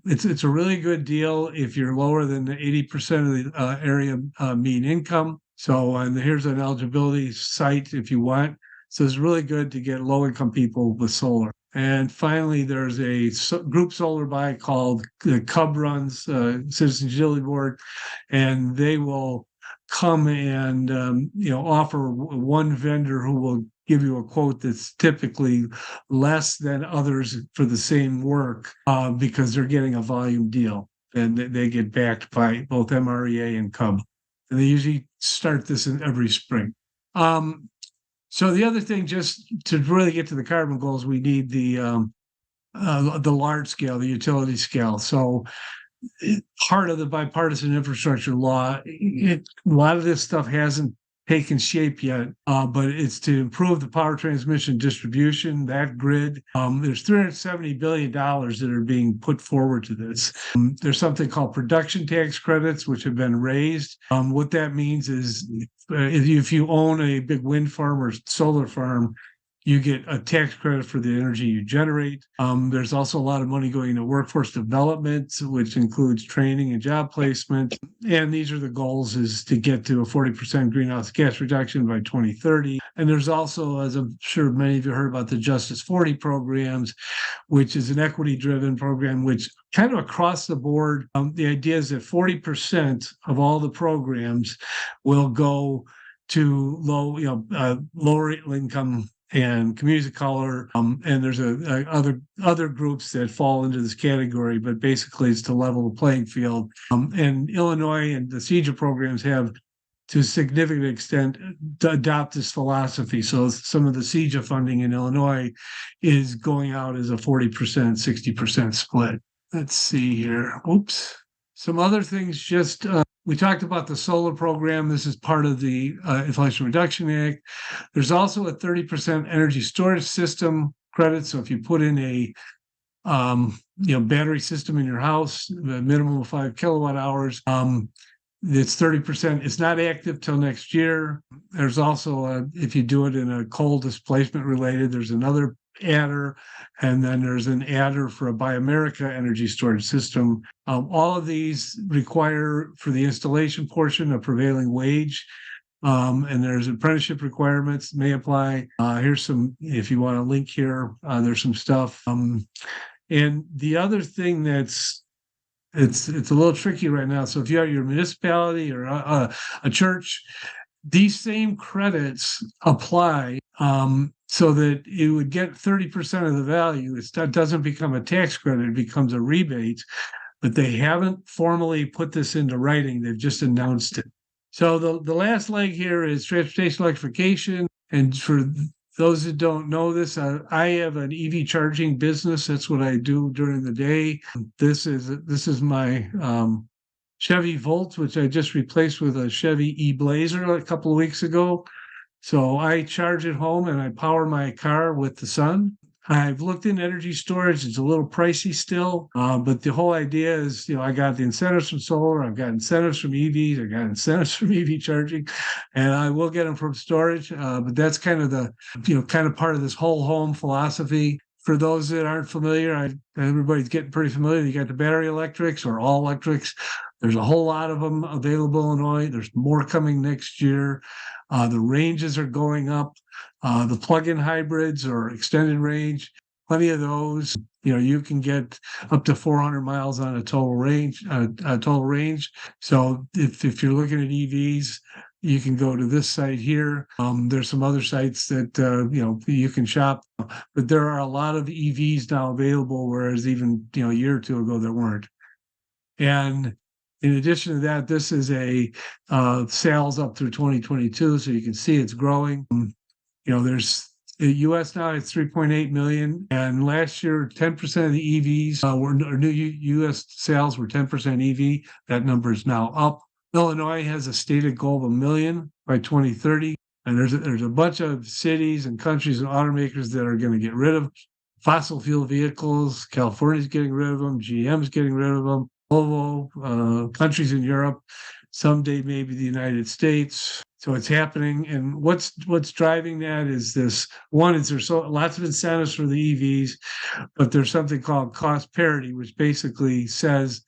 it's a really good deal if you're lower than 80% of the area mean income. So and here's an eligibility site if you want. So it's really good to get low-income people with solar. And finally, there's a group solar buy called the Cub Runs Citizens Utility Board, and they will come and offer one vendor who will give you a quote that's typically less than others for the same work because they're getting a volume deal, and they get backed by both MREA and Cub. And they usually start this in every spring. So the other thing, just to really get to the carbon goals, we need the large scale, the utility scale. So part of the bipartisan infrastructure law, a lot of this stuff hasn't taken shape yet, but it's to improve the power transmission distribution, that grid. There's $370 billion that are being put forward to this. There's something called production tax credits, which have been raised. What that means is if you own a big wind farm or solar farm, you get a tax credit for the energy you generate. There's also a lot of money going into workforce development, which includes training and job placement. And these are the goals, is to get to a 40% greenhouse gas reduction by 2030. And there's also, as I'm sure many of you heard about, the Justice 40 programs, which is an equity-driven program, which kind of across the board, the idea is that 40% of all the programs will go to lower income and communities of color, and there's other groups that fall into this category, but basically it's to level the playing field. And Illinois and the CEJA programs have, to a significant extent, to adopt this philosophy. So some of the CEJA funding in Illinois is going out as a 40%, 60% split. Let's see here. Oops. Some other things, just we talked about the solar program. This is part of the Inflation Reduction Act. There's also a 30% energy storage system credit. So if you put in a battery system in your house, the minimum of 5 kilowatt hours, it's 30%. It's not active till next year. There's also, if you do it in a coal displacement related, there's another adder, and then there's an adder for a Buy America energy storage system. All of these require, for the installation portion, a prevailing wage, and there's apprenticeship requirements may apply. Here's some, if you want a link here, there's some stuff. And the other thing that's it's a little tricky right now. So if you are your municipality or a church, these same credits apply. So that it would get 30% of the value. It doesn't become a tax credit, it becomes a rebate, but they haven't formally put this into writing. They've just announced it. So the last leg here is transportation electrification. And for those that don't know this, I have an EV charging business. That's what I do during the day. This is my Chevy Volt, which I just replaced with a Chevy E-Blazer a couple of weeks ago. So I charge at home and I power my car with the sun. I've looked in energy storage. It's a little pricey still, but the whole idea is, I got the incentives from solar, I've got incentives from EVs, I got incentives from EV charging, and I will get them from storage. But that's kind of part of this whole home philosophy. For those that aren't familiar, everybody's getting pretty familiar. You got the battery electrics or all electrics. There's a whole lot of them available in Illinois. There's more coming next year. The ranges are going up. The plug-in hybrids or extended range, plenty of those. you can get up to 400 miles on a total range. So if you're looking at EVs, you can go to this site here. There's some other sites that you can shop, but there are a lot of EVs now available, whereas even a year or two ago there weren't. And in addition to that, this is a sales up through 2022, so you can see it's growing. There's the U.S. now it's 3.8 million, and last year 10% of the EVs new U.S. sales were 10% EV. That number is now up. Illinois has a stated goal of 1 million by 2030, and there's a bunch of cities and countries and automakers that are going to get rid of fossil fuel vehicles. California's getting rid of them. GM's getting rid of them. Volvo, countries in Europe, someday maybe the United States. So it's happening, and what's driving that is this. One is there's lots of incentives for the EVs, but there's something called cost parity, which basically says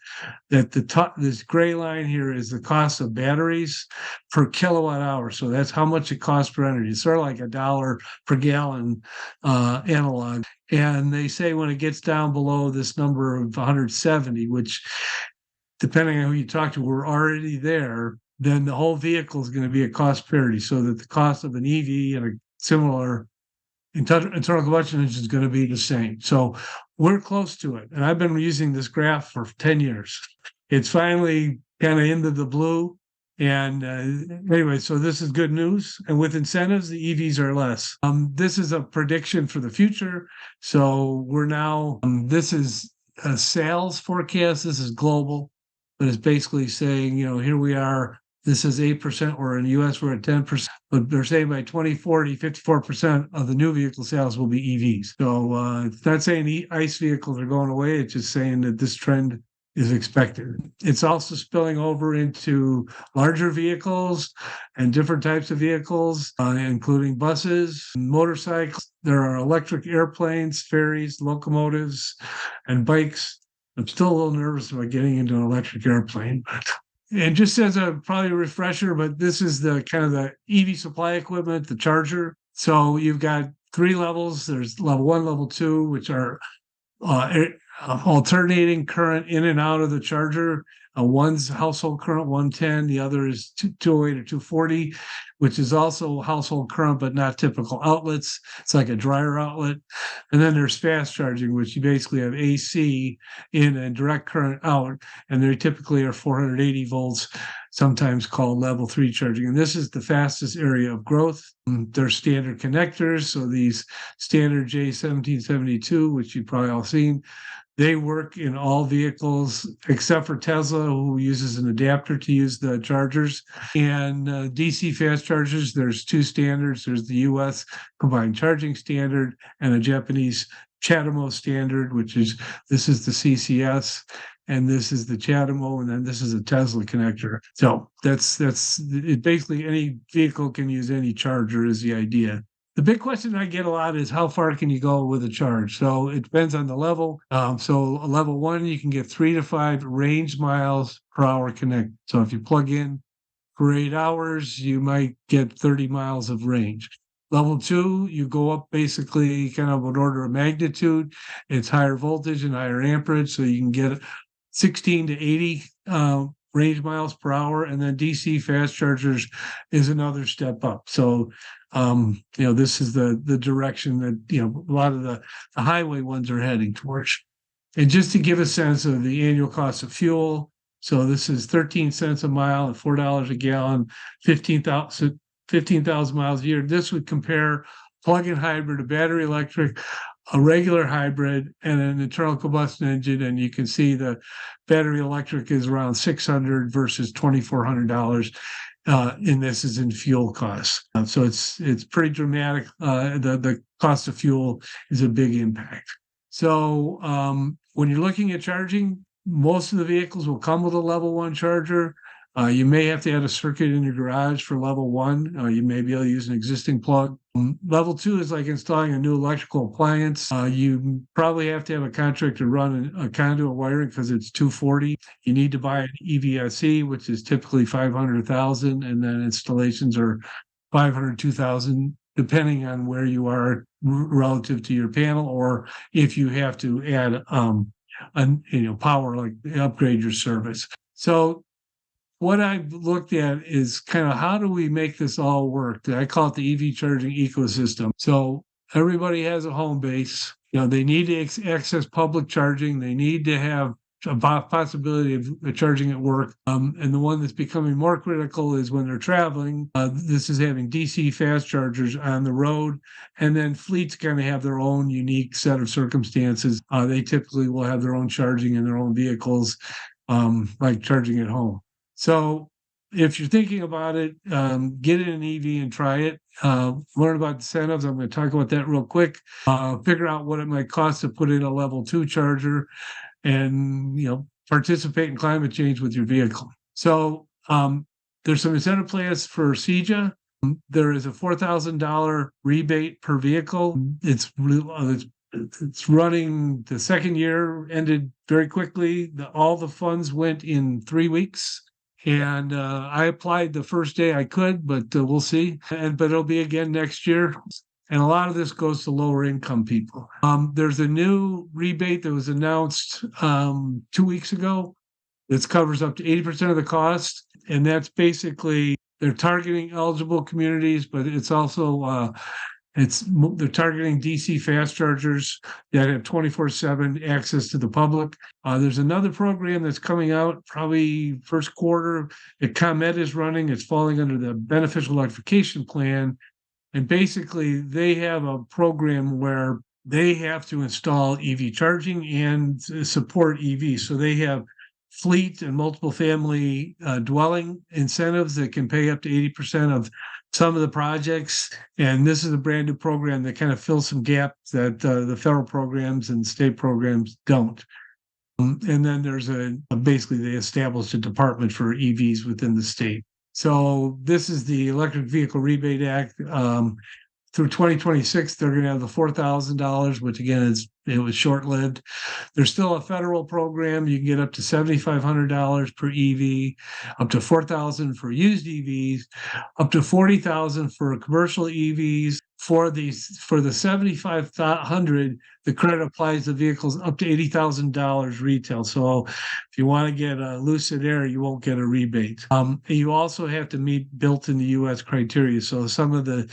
that this gray line here is the cost of batteries per kilowatt hour. So that's how much it costs per energy. It's sort of like $1 per gallon analog. And they say when it gets down below this number of 170, which depending on who you talk to, we're already there, then the whole vehicle is going to be at cost parity, so that the cost of an EV and a similar internal combustion engine is going to be the same. So we're close to it. And I've been using this graph for 10 years. It's finally kind of into the blue. And anyway, so this is good news. And with incentives, the EVs are less. This is a prediction for the future. So we're now, this is a sales forecast. This is global, but it's basically saying, here we are. This is 8%, or in the US, we're at 10%. But they're saying by 2040, 54% of the new vehicle sales will be EVs. So it's not saying ICE vehicles are going away. It's just saying that this trend is expected. It's also spilling over into larger vehicles and different types of vehicles, including buses, motorcycles. There are electric airplanes, ferries, locomotives, and bikes. I'm still a little nervous about getting into an electric airplane. And just as probably a refresher, but this is the kind of the EV supply equipment, the charger. So you've got 3 levels. There's level 1, level 2, which are alternating current in and out of the charger. One's household current 110, the other is 208 or 240, which is also household current, but not typical outlets. It's like a dryer outlet. And then there's fast charging, which you basically have AC in and direct current out, and they typically are 480 volts, sometimes called level 3 charging. And this is the fastest area of growth. There's standard connectors. So these standard J1772, which you've probably all seen, they work in all vehicles except for Tesla, who uses an adapter to use the chargers. And DC fast chargers, there's 2 standards. There's the US combined charging standard and a Japanese CHAdeMO standard, this is the CCS, and this is the CHAdeMO, and then this is a Tesla connector. So that's it. Basically, any vehicle can use any charger is the idea. The big question I get a lot is how far can you go with a charge? So it depends on the level. So a level 1, you can get 3 to 5 range miles per hour connect. So if you plug in for 8 hours, you might get 30 miles of range. Level 2, you go up basically kind of an order of magnitude. It's higher voltage and higher amperage, so you can get 16 to 80 range miles per hour. And then DC fast chargers is another step up. So this is the direction that a lot of the highway ones are heading towards. And just to give a sense of the annual cost of fuel, so this is 13 cents a mile at $4 a gallon, 15,000 miles a year. This would compare plug-in hybrid, a battery electric, a regular hybrid, and an internal combustion engine. And you can see the battery electric is around $600 versus $2,400. And this is in fuel costs. So it's pretty dramatic. The cost of fuel is a big impact. So when you're looking at charging, most of the vehicles will come with a level 1 charger. You may have to add a circuit in your garage for level 1. You may be able to use an existing plug. Level 2 is like installing a new electrical appliance. You probably have to have a contractor run a conduit wiring because it's 240. You need to buy an EVSE, which is typically $500,000, and then installations are $500,000, $2,000, depending on where you are relative to your panel, or if you have to add power, like upgrade your service. So what I've looked at is kind of how do we make this all work? I call it the EV charging ecosystem. So everybody has a home base. They need to access public charging. They need to have a possibility of charging at work. And the one that's becoming more critical is when they're traveling. This is having DC fast chargers on the road. And then fleets kind of have their own unique set of circumstances. They typically will have their own charging in their own vehicles, like charging at home. So if you're thinking about it, get in an EV and try it. Learn about incentives. I'm going to talk about that real quick. Figure out what it might cost to put in a level 2 charger, and participate in climate change with your vehicle. So there's some incentive plans for CEJA. There is a $4,000 rebate per vehicle. It's running. The second year ended very quickly. All the funds went in 3 weeks. And I applied the first day I could, but we'll see. But it'll be again next year. And a lot of this goes to lower income people. There's a new rebate that was announced 2 weeks ago. This covers up to 80% of the cost. And that's basically, they're targeting eligible communities, but it's also, they're targeting DC fast chargers that have 24/7 access to the public. There's another program that's coming out probably first quarter that ComEd is running. It's falling under the Beneficial Electrification Plan. And basically, they have a program where they have to install EV charging and support EVs. So they have fleet and multiple family dwelling incentives that can pay up to 80% of some of the projects. And this is a brand new program that kind of fills some gaps that the federal programs and state programs don't. And then there's basically they established a department for EVs within the state. So this is the Electric Vehicle Rebate Act. Through 2026, they're going to have the $4,000, which again, it was short-lived. There's still a federal program. You can get up to $7,500 per EV, up to $4,000 for used EVs, up to $40,000 for commercial EVs. For the $7,500, the credit applies to vehicles up to $80,000 retail. So if you want to get a Lucid Air, you won't get a rebate. You also have to meet built in the U.S. criteria. So some of the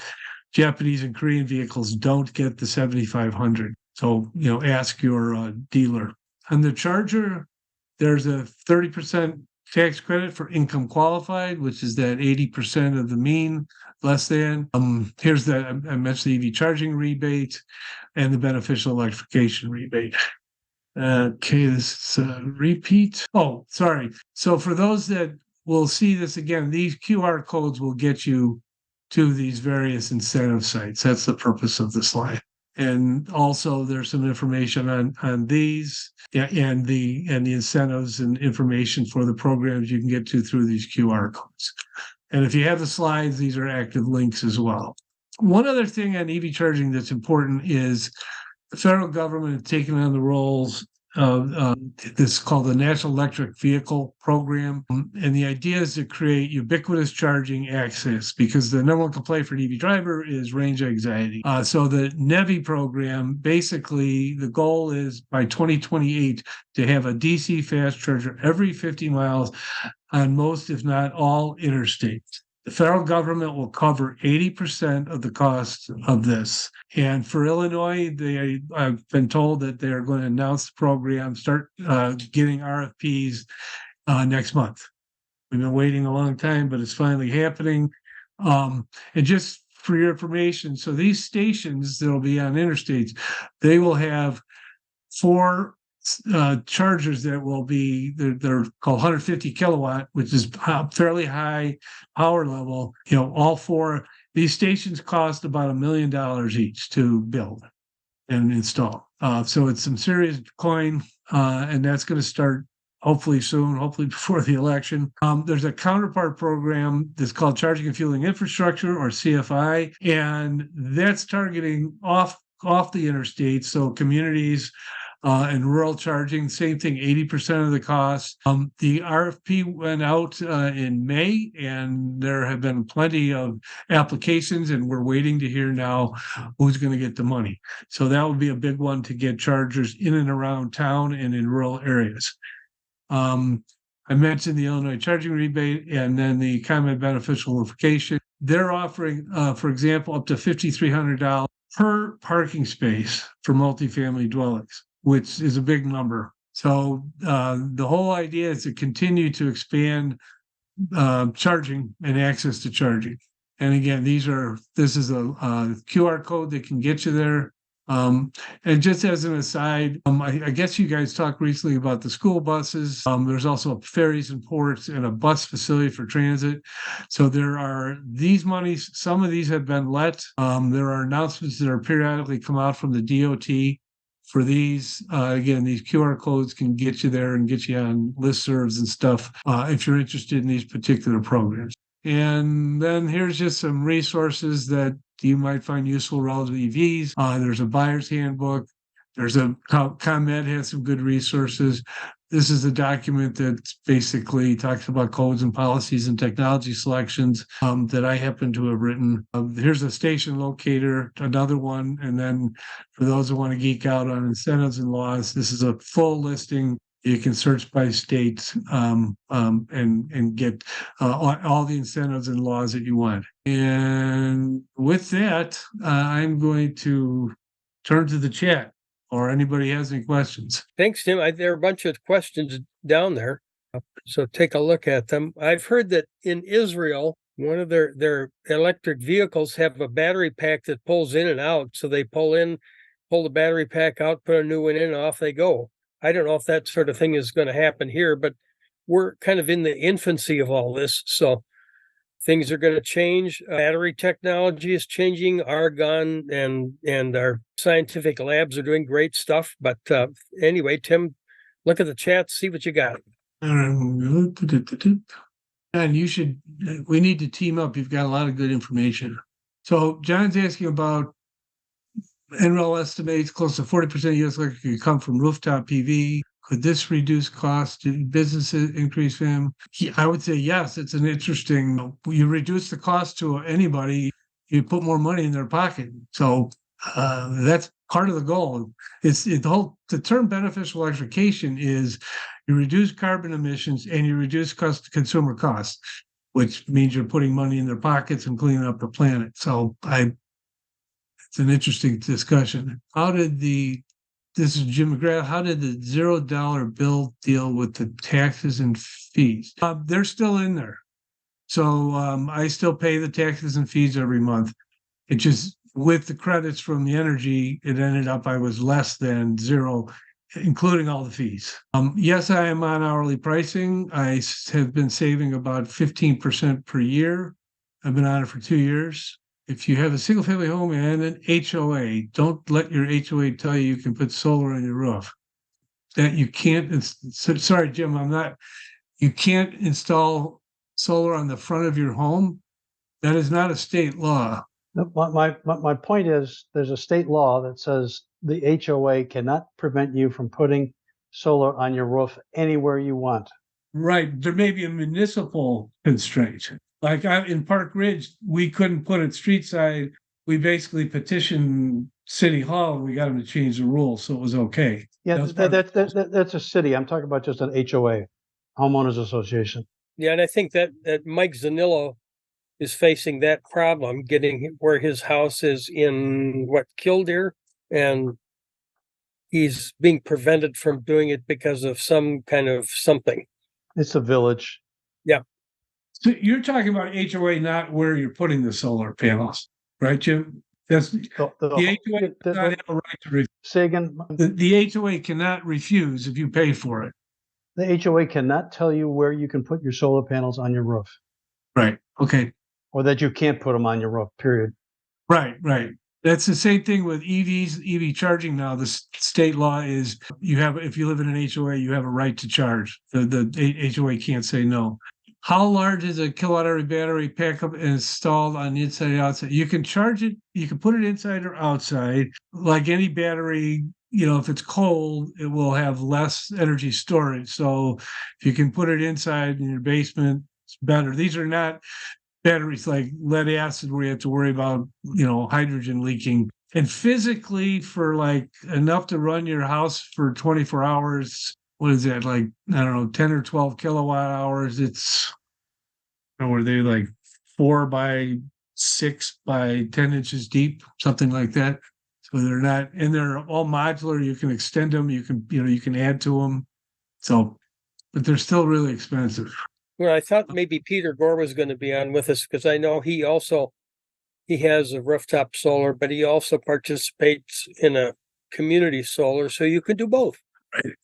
Japanese and Korean vehicles don't get the 7,500. So, ask your dealer. On the charger, there's a 30% tax credit for income qualified, which is that 80% of the mean, less than. Here's that, I mentioned the EV charging rebate and the beneficial electrification rebate. Okay, this is a repeat. Oh, sorry. So for those that will see this again, these QR codes will get you to these various incentive sites. That's the purpose of the slide. And also there's some information on these and the incentives and information for the programs you can get to through these QR codes. And if you have the slides, these are active links as well. One other thing on EV charging that's important is the federal government has taken on the roles of this is called the National Electric Vehicle Program. And the idea is to create ubiquitous charging access, because the number one complaint for an EV driver is range anxiety. So the NEVI program, basically the goal is by 2028 to have a DC fast charger every 50 miles on most, if not all, interstates. The federal government will cover 80% of the cost of this. And for Illinois, I've been told that they are going to announce the program, start getting RFPs next month. We've been waiting a long time, but it's finally happening. And just for your information, so these stations that will be on interstates, they will have 4 chargers that will be, they're called 150 kilowatt, which is fairly high power level. All 4 these stations cost about $1 million each to build and install. So it's some serious coin, and that's going to start hopefully soon, hopefully before the election. There's a counterpart program that's called Charging and Fueling Infrastructure, or CFI, and that's targeting off the interstate, so communities and rural charging, same thing, 80% of the cost. The RFP went out in May, and there have been plenty of applications, and we're waiting to hear now who's going to get the money. So that would be a big one to get chargers in and around town and in rural areas. I mentioned the Illinois charging rebate and then the climate beneficial notification. They're offering, for example, up to $5,300 per parking space for multifamily dwellings, which is a big number. So the whole idea is to continue to expand charging and access to charging. And again, this is a QR code that can get you there. And just as an aside, I guess you guys talked recently about the school buses. There's also ferries and ports and a bus facility for transit. So there are these monies, some of these have been let. There are announcements that are periodically come out from the DOT for these. Again, these QR codes can get you there and get you on listservs and stuff if you're interested in these particular programs. And then here's just some resources that you might find useful relative to EVs. There's a buyer's handbook. There's ComEd has some good resources. This is a document that basically talks about codes and policies and technology selections that I happen to have written. Here's a station locator, another one. And then for those who want to geek out on incentives and laws, this is a full listing. You can search by state and get all the incentives and laws that you want. And with that, I'm going to turn to the chat or anybody has any questions. Thanks, Tim. There are a bunch of questions down there, so take a look at them. I've heard that in Israel, one of their electric vehicles have a battery pack that pulls in and out. So they pull in, pull the battery pack out, put a new one in, and off they go. I don't know if that sort of thing is going to happen here, but we're kind of in the infancy of all this. So things are going to change. Battery technology is changing. Argon and our scientific labs are doing great stuff. But anyway, Tim, look at the chat, see what you got. And we need to team up. You've got a lot of good information. So John's asking about NREL estimates close to 40% of U.S. electric could come from rooftop PV. Could this reduce costs? Did businesses increase them? I would say yes. It's an interesting. You reduce the cost to anybody, you put more money in their pocket. So that's part of the goal. The term beneficial electrification is you reduce carbon emissions and you reduce consumer costs, which means you're putting money in their pockets and cleaning up the planet. So it's an interesting discussion. This is Jim McGrath. How did the $0 bill deal with the taxes and fees? They're still in there. So I still pay the taxes and fees every month. It just, with the credits from the energy, it ended up I was less than zero, including all the fees. Yes, I am on hourly pricing. I have been saving about 15% per year. I've been on it for 2 years. If you have a single family home and an HOA, don't let your HOA tell you can put solar on your roof. That you can't, sorry, Jim, you can't install solar on the front of your home. That is not a state law. My point is there's a state law that says the HOA cannot prevent you from putting solar on your roof anywhere you want. Right. There may be a municipal constraint. Like in Park Ridge, we couldn't put it street side. We basically petitioned City Hall and we got them to change the rules, so it was okay. Yeah, that's a city. I'm talking about just an HOA, homeowners association. Yeah, and I think that Mike Zanillo is facing that problem, getting where his house is in Killdeer, and he's being prevented from doing it because of some kind of something. It's a village. Yeah. So you're talking about HOA, not where you're putting the solar panels, right, Jim? That's the HOA does not have a right to refuse. Say again. The HOA cannot refuse if you pay for it. The HOA cannot tell you where you can put your solar panels on your roof. Right. Okay. Or that you can't put them on your roof, period. Right. That's the same thing with EVs, EV charging now. The state law is if you live in an HOA, you have a right to charge. The HOA can't say no. How large is a kilowatt-hour battery pack up installed on the inside and outside? You can charge it, you can put it inside or outside. Like any battery, if it's cold, it will have less energy storage. So if you can put it inside in your basement, it's better. These are not batteries like lead acid where you have to worry about, hydrogen leaking. And physically, for like enough to run your house for 24 hours, what is that? Like, I don't know, 10 or 12 kilowatt hours. Were they like 4 by 6 by 10 inches deep, something like that. So they're not, and they're all modular. You can extend them. You can add to them. So, but they're still really expensive. Well, I thought maybe Peter Gore was going to be on with us because I know he has a rooftop solar, but he also participates in a community solar. So you can do both. Right.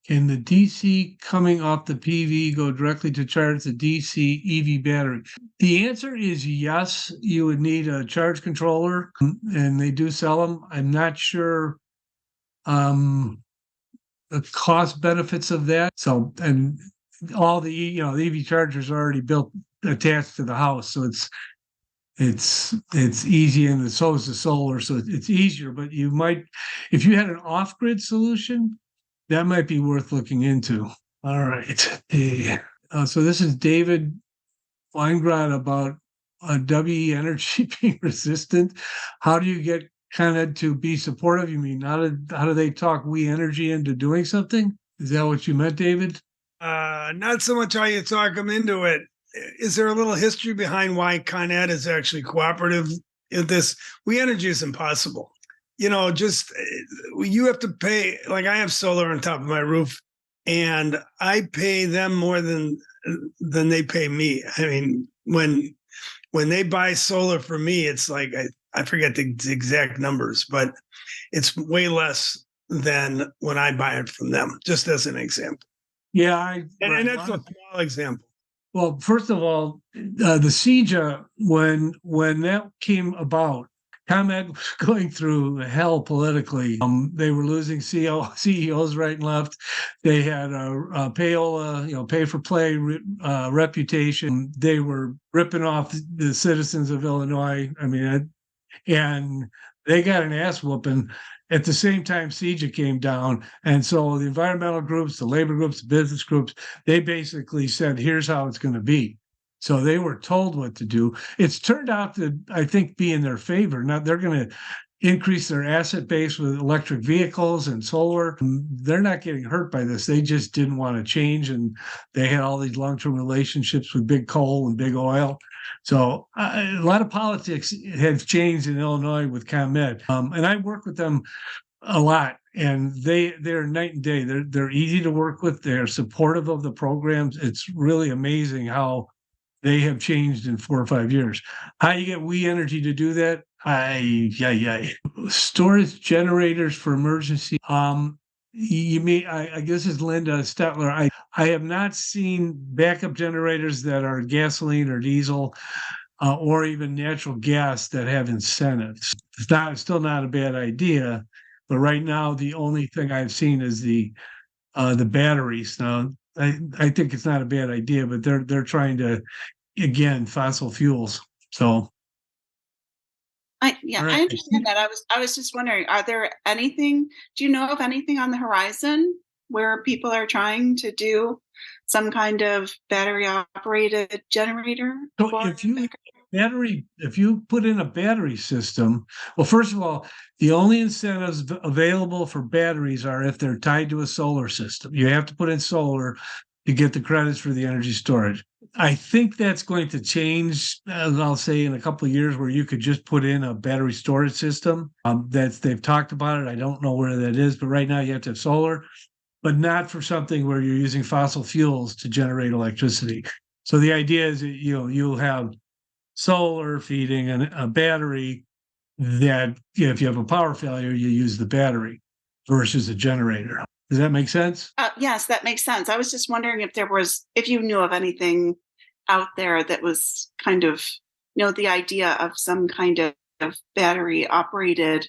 Can the DC coming off the PV go directly to charge the DC EV battery? The answer is yes. You would need a charge controller, and they do sell them. I'm not sure the cost benefits of that. So, and all the the EV chargers are already built attached to the house, so it's easy, and so is the solar, so it's easier. But you might, if you had an off-grid solution, that might be worth looking into. All right. So this is David Weingrad about WE energy being resistant. How do you get ConEd to be supportive? You mean how do they talk We Energy into doing something? Is that what you meant, David? Not so much how you talk them into it. Is there a little history behind why ConEd is actually cooperative in this? We Energy is impossible. Just you have to pay. Like, I have solar on top of my roof, and I pay them more than they pay me. I mean, when they buy solar for me, it's like I forget the exact numbers, but it's way less than when I buy it from them. Just as an example. Yeah, and that's a small example. Well, first of all, the CEJA, when that came about, ComEd was going through hell politically. They were losing CEOs right and left. They had a payola, pay for play reputation. They were ripping off the citizens of Illinois. I mean, and they got an ass whooping. At the same time, CEJA came down. And so the environmental groups, the labor groups, the business groups, they basically said, here's how it's going to be. So they were told what to do. It's turned out to, I think, be in their favor. Now they're going to increase their asset base with electric vehicles and solar. They're not getting hurt by this. They just didn't want to change. And they had all these long-term relationships with big coal and big oil. So a lot of politics have changed in Illinois with ComEd. And I work with them a lot. And they're night and day. They're easy to work with. They're supportive of the programs. It's really amazing how they have changed in 4 or 5 years. How you get We Energy to do that? Storage generators for emergency. You mean, I guess it's Linda Stetler. I have not seen backup generators that are gasoline or diesel or even natural gas that have incentives. It's still not a bad idea, but right now the only thing I've seen is the batteries. Now I think it's not a bad idea, but they're trying to, again, fossil fuels. So I understand that. I was just wondering, do you know of anything on the horizon where people are trying to do some kind of battery operated generator? So if you put in a battery system, well, first of all, the only incentives available for batteries are if they're tied to a solar system. You have to put in solar to get the credits for the energy storage. I think that's going to change, I'll say, in a couple of years, where you could just put in a battery storage system. They've talked about it. I don't know where that is, but right now you have to have solar, but not for something where you're using fossil fuels to generate electricity. So the idea is that, you'll have solar feeding and a battery that, if you have a power failure, you use the battery versus a generator. Does that make sense? Yes, that makes sense. I was just wondering if you knew of anything out there that was kind of, the idea of some kind of battery operated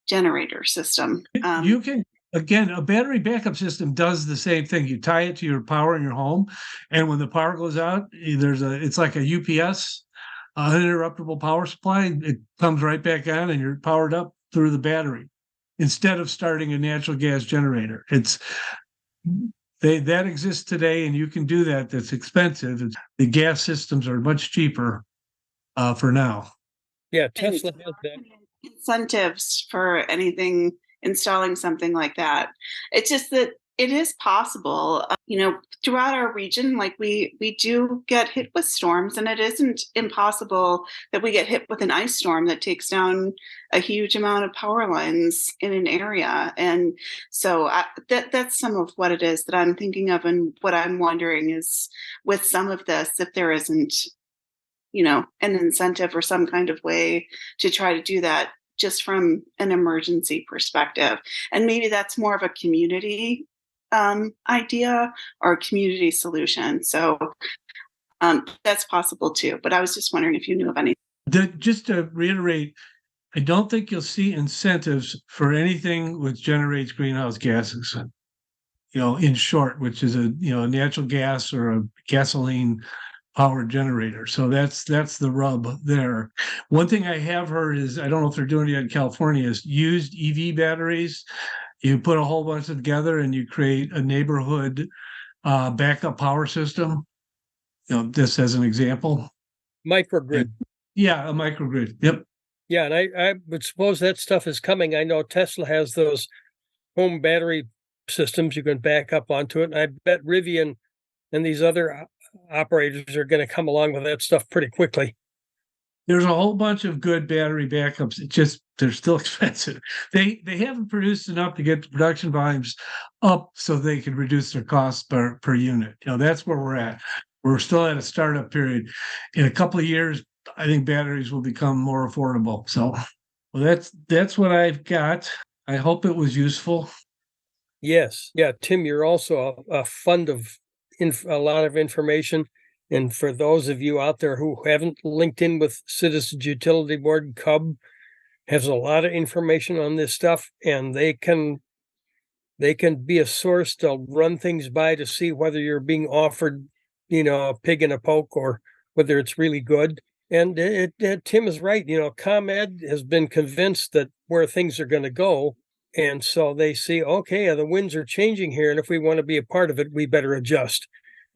generator system. You can, again, a battery backup system does the same thing. You tie it to your power in your home, and when the power goes out, it's like a UPS, uninterruptible power supply. It comes right back on, and you're powered up through the battery. instead of starting a natural gas generator. That exists today, and you can do that. That's expensive. The gas systems are much cheaper for now. Yeah, Tesla has that. Incentives for anything installing something like that. It's just that it is possible, throughout our region, like we do get hit with storms, and it isn't impossible that we get hit with an ice storm that takes down a huge amount of power lines in an area. And so that's some of what it is that I'm thinking of. And what I'm wondering is, with some of this, if there isn't, an incentive or some kind of way to try to do that just from an emergency perspective. And maybe that's more of a community idea or a community solution. So that's possible too. But I was just wondering if you knew of any. Just to reiterate, I don't think you'll see incentives for anything which generates greenhouse gases. In short, which is a natural gas or a gasoline power generator. So that's the rub there. One thing I have heard is, I don't know if they're doing it in California, is used EV batteries. You put a whole bunch together and you create a neighborhood backup power system. This as an example. Microgrid. Yeah, a microgrid. Yep. Yeah, and I would suppose that stuff is coming. I know Tesla has those home battery systems you can back up onto it. And I bet Rivian and these other operators are going to come along with that stuff pretty quickly. There's a whole bunch of good battery backups. They're still expensive. They haven't produced enough to get the production volumes up so they can reduce their costs per unit. That's where we're at. We're still at a startup period. In a couple of years, I think batteries will become more affordable. So, that's what I've got. I hope it was useful. Yes. Yeah, Tim, you're also a fund of a lot of information. And for those of you out there who haven't linked in with Citizens Utility Board, CUB has a lot of information on this stuff, and they can be a source to run things by to see whether you're being offered, a pig in a poke, or whether it's really good. And Tim is right. ComEd has been convinced that where things are going to go. And so they see, okay, the winds are changing here. And if we want to be a part of it, we better adjust.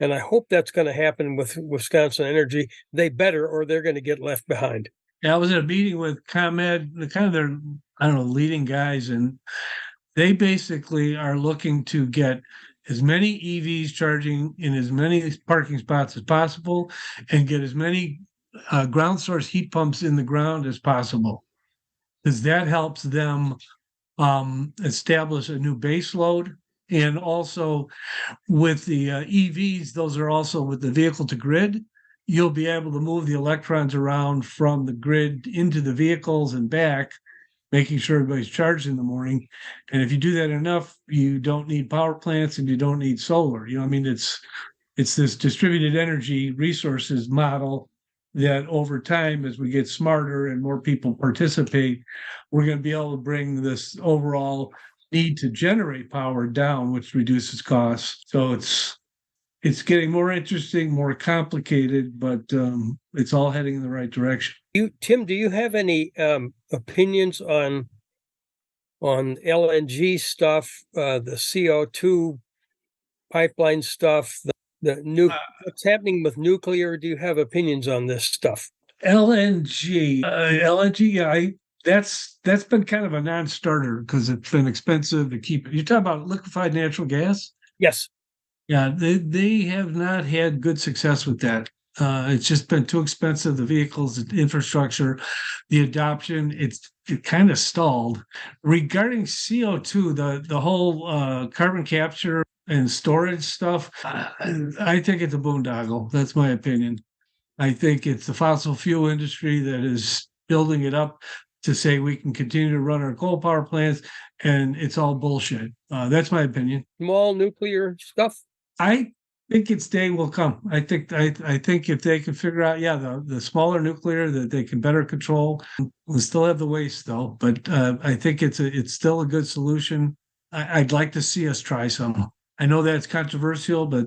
And I hope that's going to happen with Wisconsin Energy. They better, or they're going to get left behind. Yeah, I was at a meeting with ComEd, kind of their, leading guys, and they basically are looking to get as many EVs charging in as many parking spots as possible and get as many ground source heat pumps in the ground as possible, because that helps them establish a new base load. And also with the EVs, those are also with the vehicle to grid. You'll be able to move the electrons around from the grid into the vehicles and back, making sure everybody's charged in the morning. And if you do that enough, you don't need power plants and you don't need solar. It's this distributed energy resources model that over time, as we get smarter and more people participate, we're going to be able to bring this overall need to generate power down, which reduces costs. So it's getting more interesting, more complicated, but it's all heading in the right direction. Tim, do you have any opinions on LNG stuff, the CO2 pipeline stuff, what's happening with nuclear? Do you have opinions on this stuff? LNG, yeah, that's been kind of a non-starter because it's been expensive to keep. You're talking about liquefied natural gas? Yes. Yeah, they have not had good success with that. It's just been too expensive. The vehicles, the infrastructure, the adoption, it kind of stalled. Regarding CO2, the whole carbon capture and storage stuff, I think it's a boondoggle. That's my opinion. I think it's the fossil fuel industry that is building it up to say we can continue to run our coal power plants, and it's all bullshit. That's my opinion. Small nuclear stuff? I think its day will come. I think if they can figure out, the smaller nuclear that they can better control. We'll still have the waste though, but I think it's still a good solution. I'd like to see us try some. I know that's controversial, but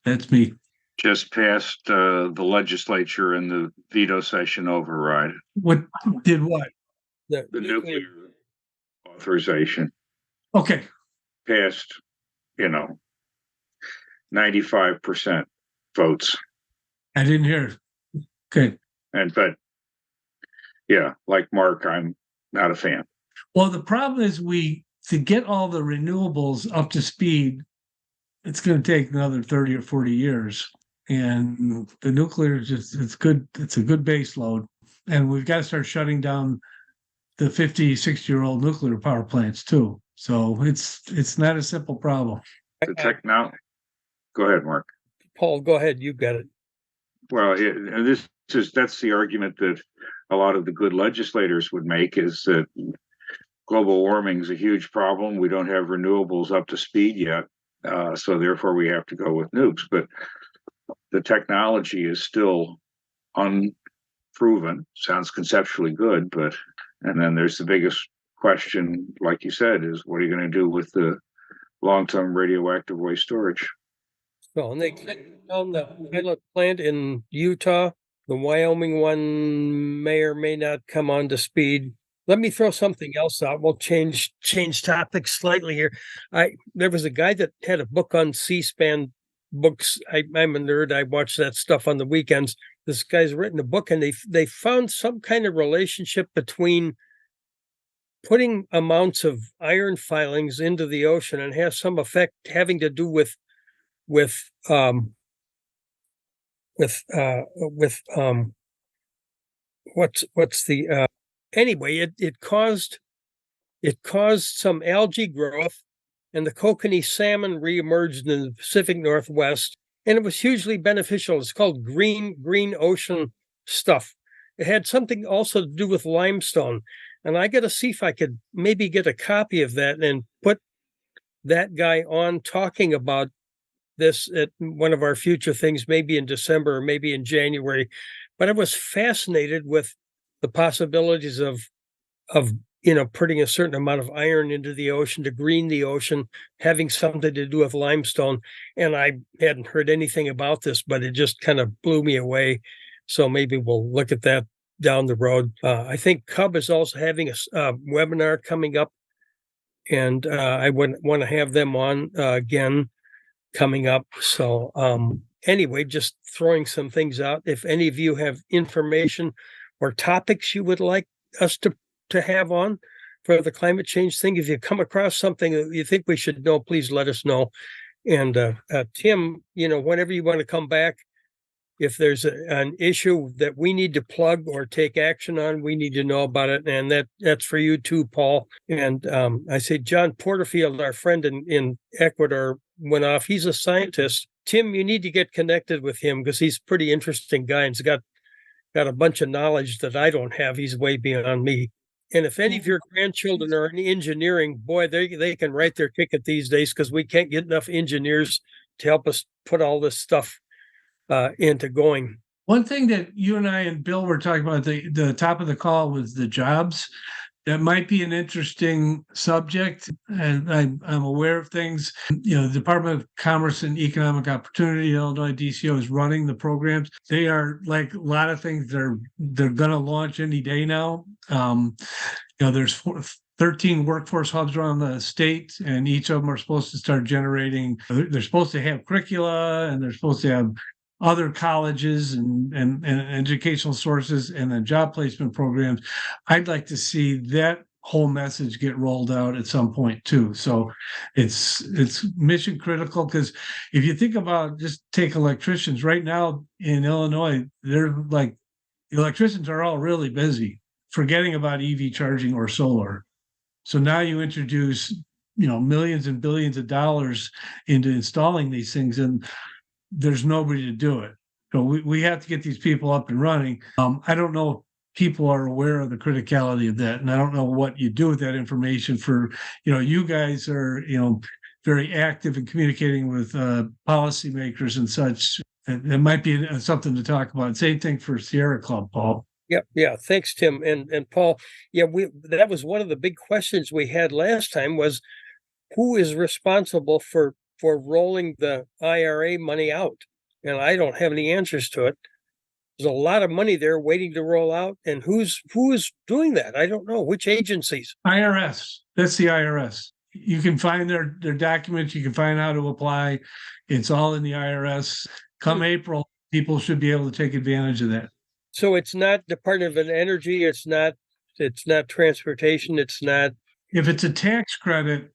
that's me. Just passed the legislature in the veto session override. What did what? The nuclear. authorization Okay. passed, 95% votes. I didn't hear. Okay. But yeah, like Mark, I'm not a fan. Well, the problem is to get all the renewables up to speed, it's going to take another 30 or 40 years. And the nuclear it's good. It's a good base load. And we've got to start shutting down the 50, 60-year-old nuclear power plants too. So it's not a simple problem. The technology. Go ahead, Mark. Paul, go ahead. You've got it. Well, that's the argument that a lot of the good legislators would make, is that global warming is a huge problem. We don't have renewables up to speed yet. So therefore we have to go with nukes. But the technology is still unproven. Sounds conceptually good, and then there's the biggest question, like you said, is what are you going to do with the long-term radioactive waste storage? Well, and they cut down the pilot plant in Utah. The Wyoming one may or may not come on to speed. Let me throw something else out. We'll change topics slightly here. There was a guy that had a book on C-SPAN books. I'm a nerd. I watch that stuff on the weekends. This guy's written a book, and they found some kind of relationship between putting amounts of iron filings into the ocean and has some effect having to do with anyway, it caused some algae growth, and the kokanee salmon reemerged in the Pacific Northwest, and it was hugely beneficial. It's called green ocean stuff. It had something also to do with limestone, and I got to see if I could maybe get a copy of that and put that guy on talking about this at one of our future things, maybe in December or maybe in January. But I was fascinated with the possibilities of putting a certain amount of iron into the ocean to green the ocean, having something to do with limestone. And I hadn't heard anything about this, but it just kind of blew me away. So maybe we'll look at that down the road. I think CUB is also having a webinar coming up, and I would want to have them on again coming up. So anyway, just throwing some things out. If any of you have information or topics you would like us to have on for the climate change thing, if you come across something that you think we should know, please let us know. And Tim, whenever you want to come back, if there's an issue that we need to plug or take action on, we need to know about it. And that's for you too, Paul. And I say John Porterfield, our friend in Ecuador, went off. He's a scientist. Tim, you need to get connected with him because he's a pretty interesting guy and he's got a bunch of knowledge that I don't have. He's way beyond me. And if any of your grandchildren are in engineering, boy, they can write their ticket these days because we can't get enough engineers to help us put all this stuff into going. One thing that you and I and Bill were talking about at the top of the call was the jobs. That might be an interesting subject, and I'm aware of things. The Department of Commerce and Economic Opportunity, Illinois DCO, is running the programs. They are, like a lot of things, they're going to launch any day now. There's 13 workforce hubs around the state, and each of them are supposed to start generating. They're supposed to have curricula, and they're supposed to have other colleges and educational sources, and then job placement programs. I'd like to see that whole message get rolled out at some point too. So it's mission critical, because if you think about, just take electricians right now in Illinois, they're like, electricians are all really busy, forgetting about EV charging or solar. So now you introduce, millions and billions of dollars into installing these things, and there's nobody to do it. So we have to get these people up and running. I don't know if people are aware of the criticality of that, and I don't know what you do with that information. For you guys are very active in communicating with policymakers and such. It might be something to talk about. Same thing for Sierra Club, Paul. Yep. Yeah. Thanks, Tim and Paul. Yeah, that was one of the big questions we had last time, was who is responsible for rolling the IRA money out? And I don't have any answers to it. There's a lot of money there waiting to roll out. And who is doing that? I don't know. Which agencies? IRS. That's the IRS. You can find their documents. You can find how to apply. It's all in the IRS. Come April, people should be able to take advantage of that. So it's not Department of Energy. It's not transportation. It's not. If it's a tax credit,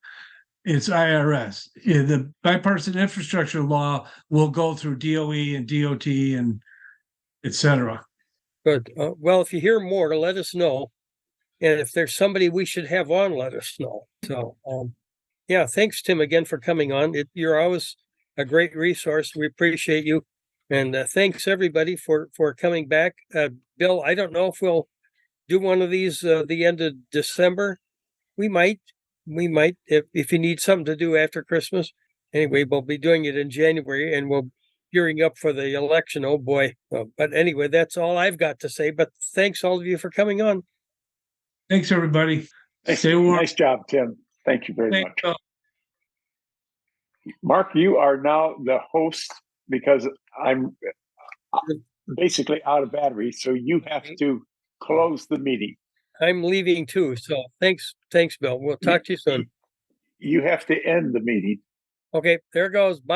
it's IRS. The bipartisan infrastructure law will go through DOE and DOT and et cetera. Good. Well, if you hear more, let us know. And if there's somebody we should have on, let us know. So, yeah, thanks, Tim, again for coming on. You're always a great resource. We appreciate you. And thanks, everybody, for coming back. Bill, I don't know if we'll do one of these the end of December. We might. If you need something to do after Christmas. Anyway, we'll be doing it in January, and we'll gearing up for the election. Oh, boy. But anyway, that's all I've got to say. But thanks, all of you, for coming on. Thanks, everybody. Stay warm. Nice job, Tim. Thank you very much. Mark, you are now the host because I'm basically out of battery. So you have to close the meeting. I'm leaving too. So thanks, Bill. We'll talk to you soon. You have to end the meeting. Okay, there goes. Bye.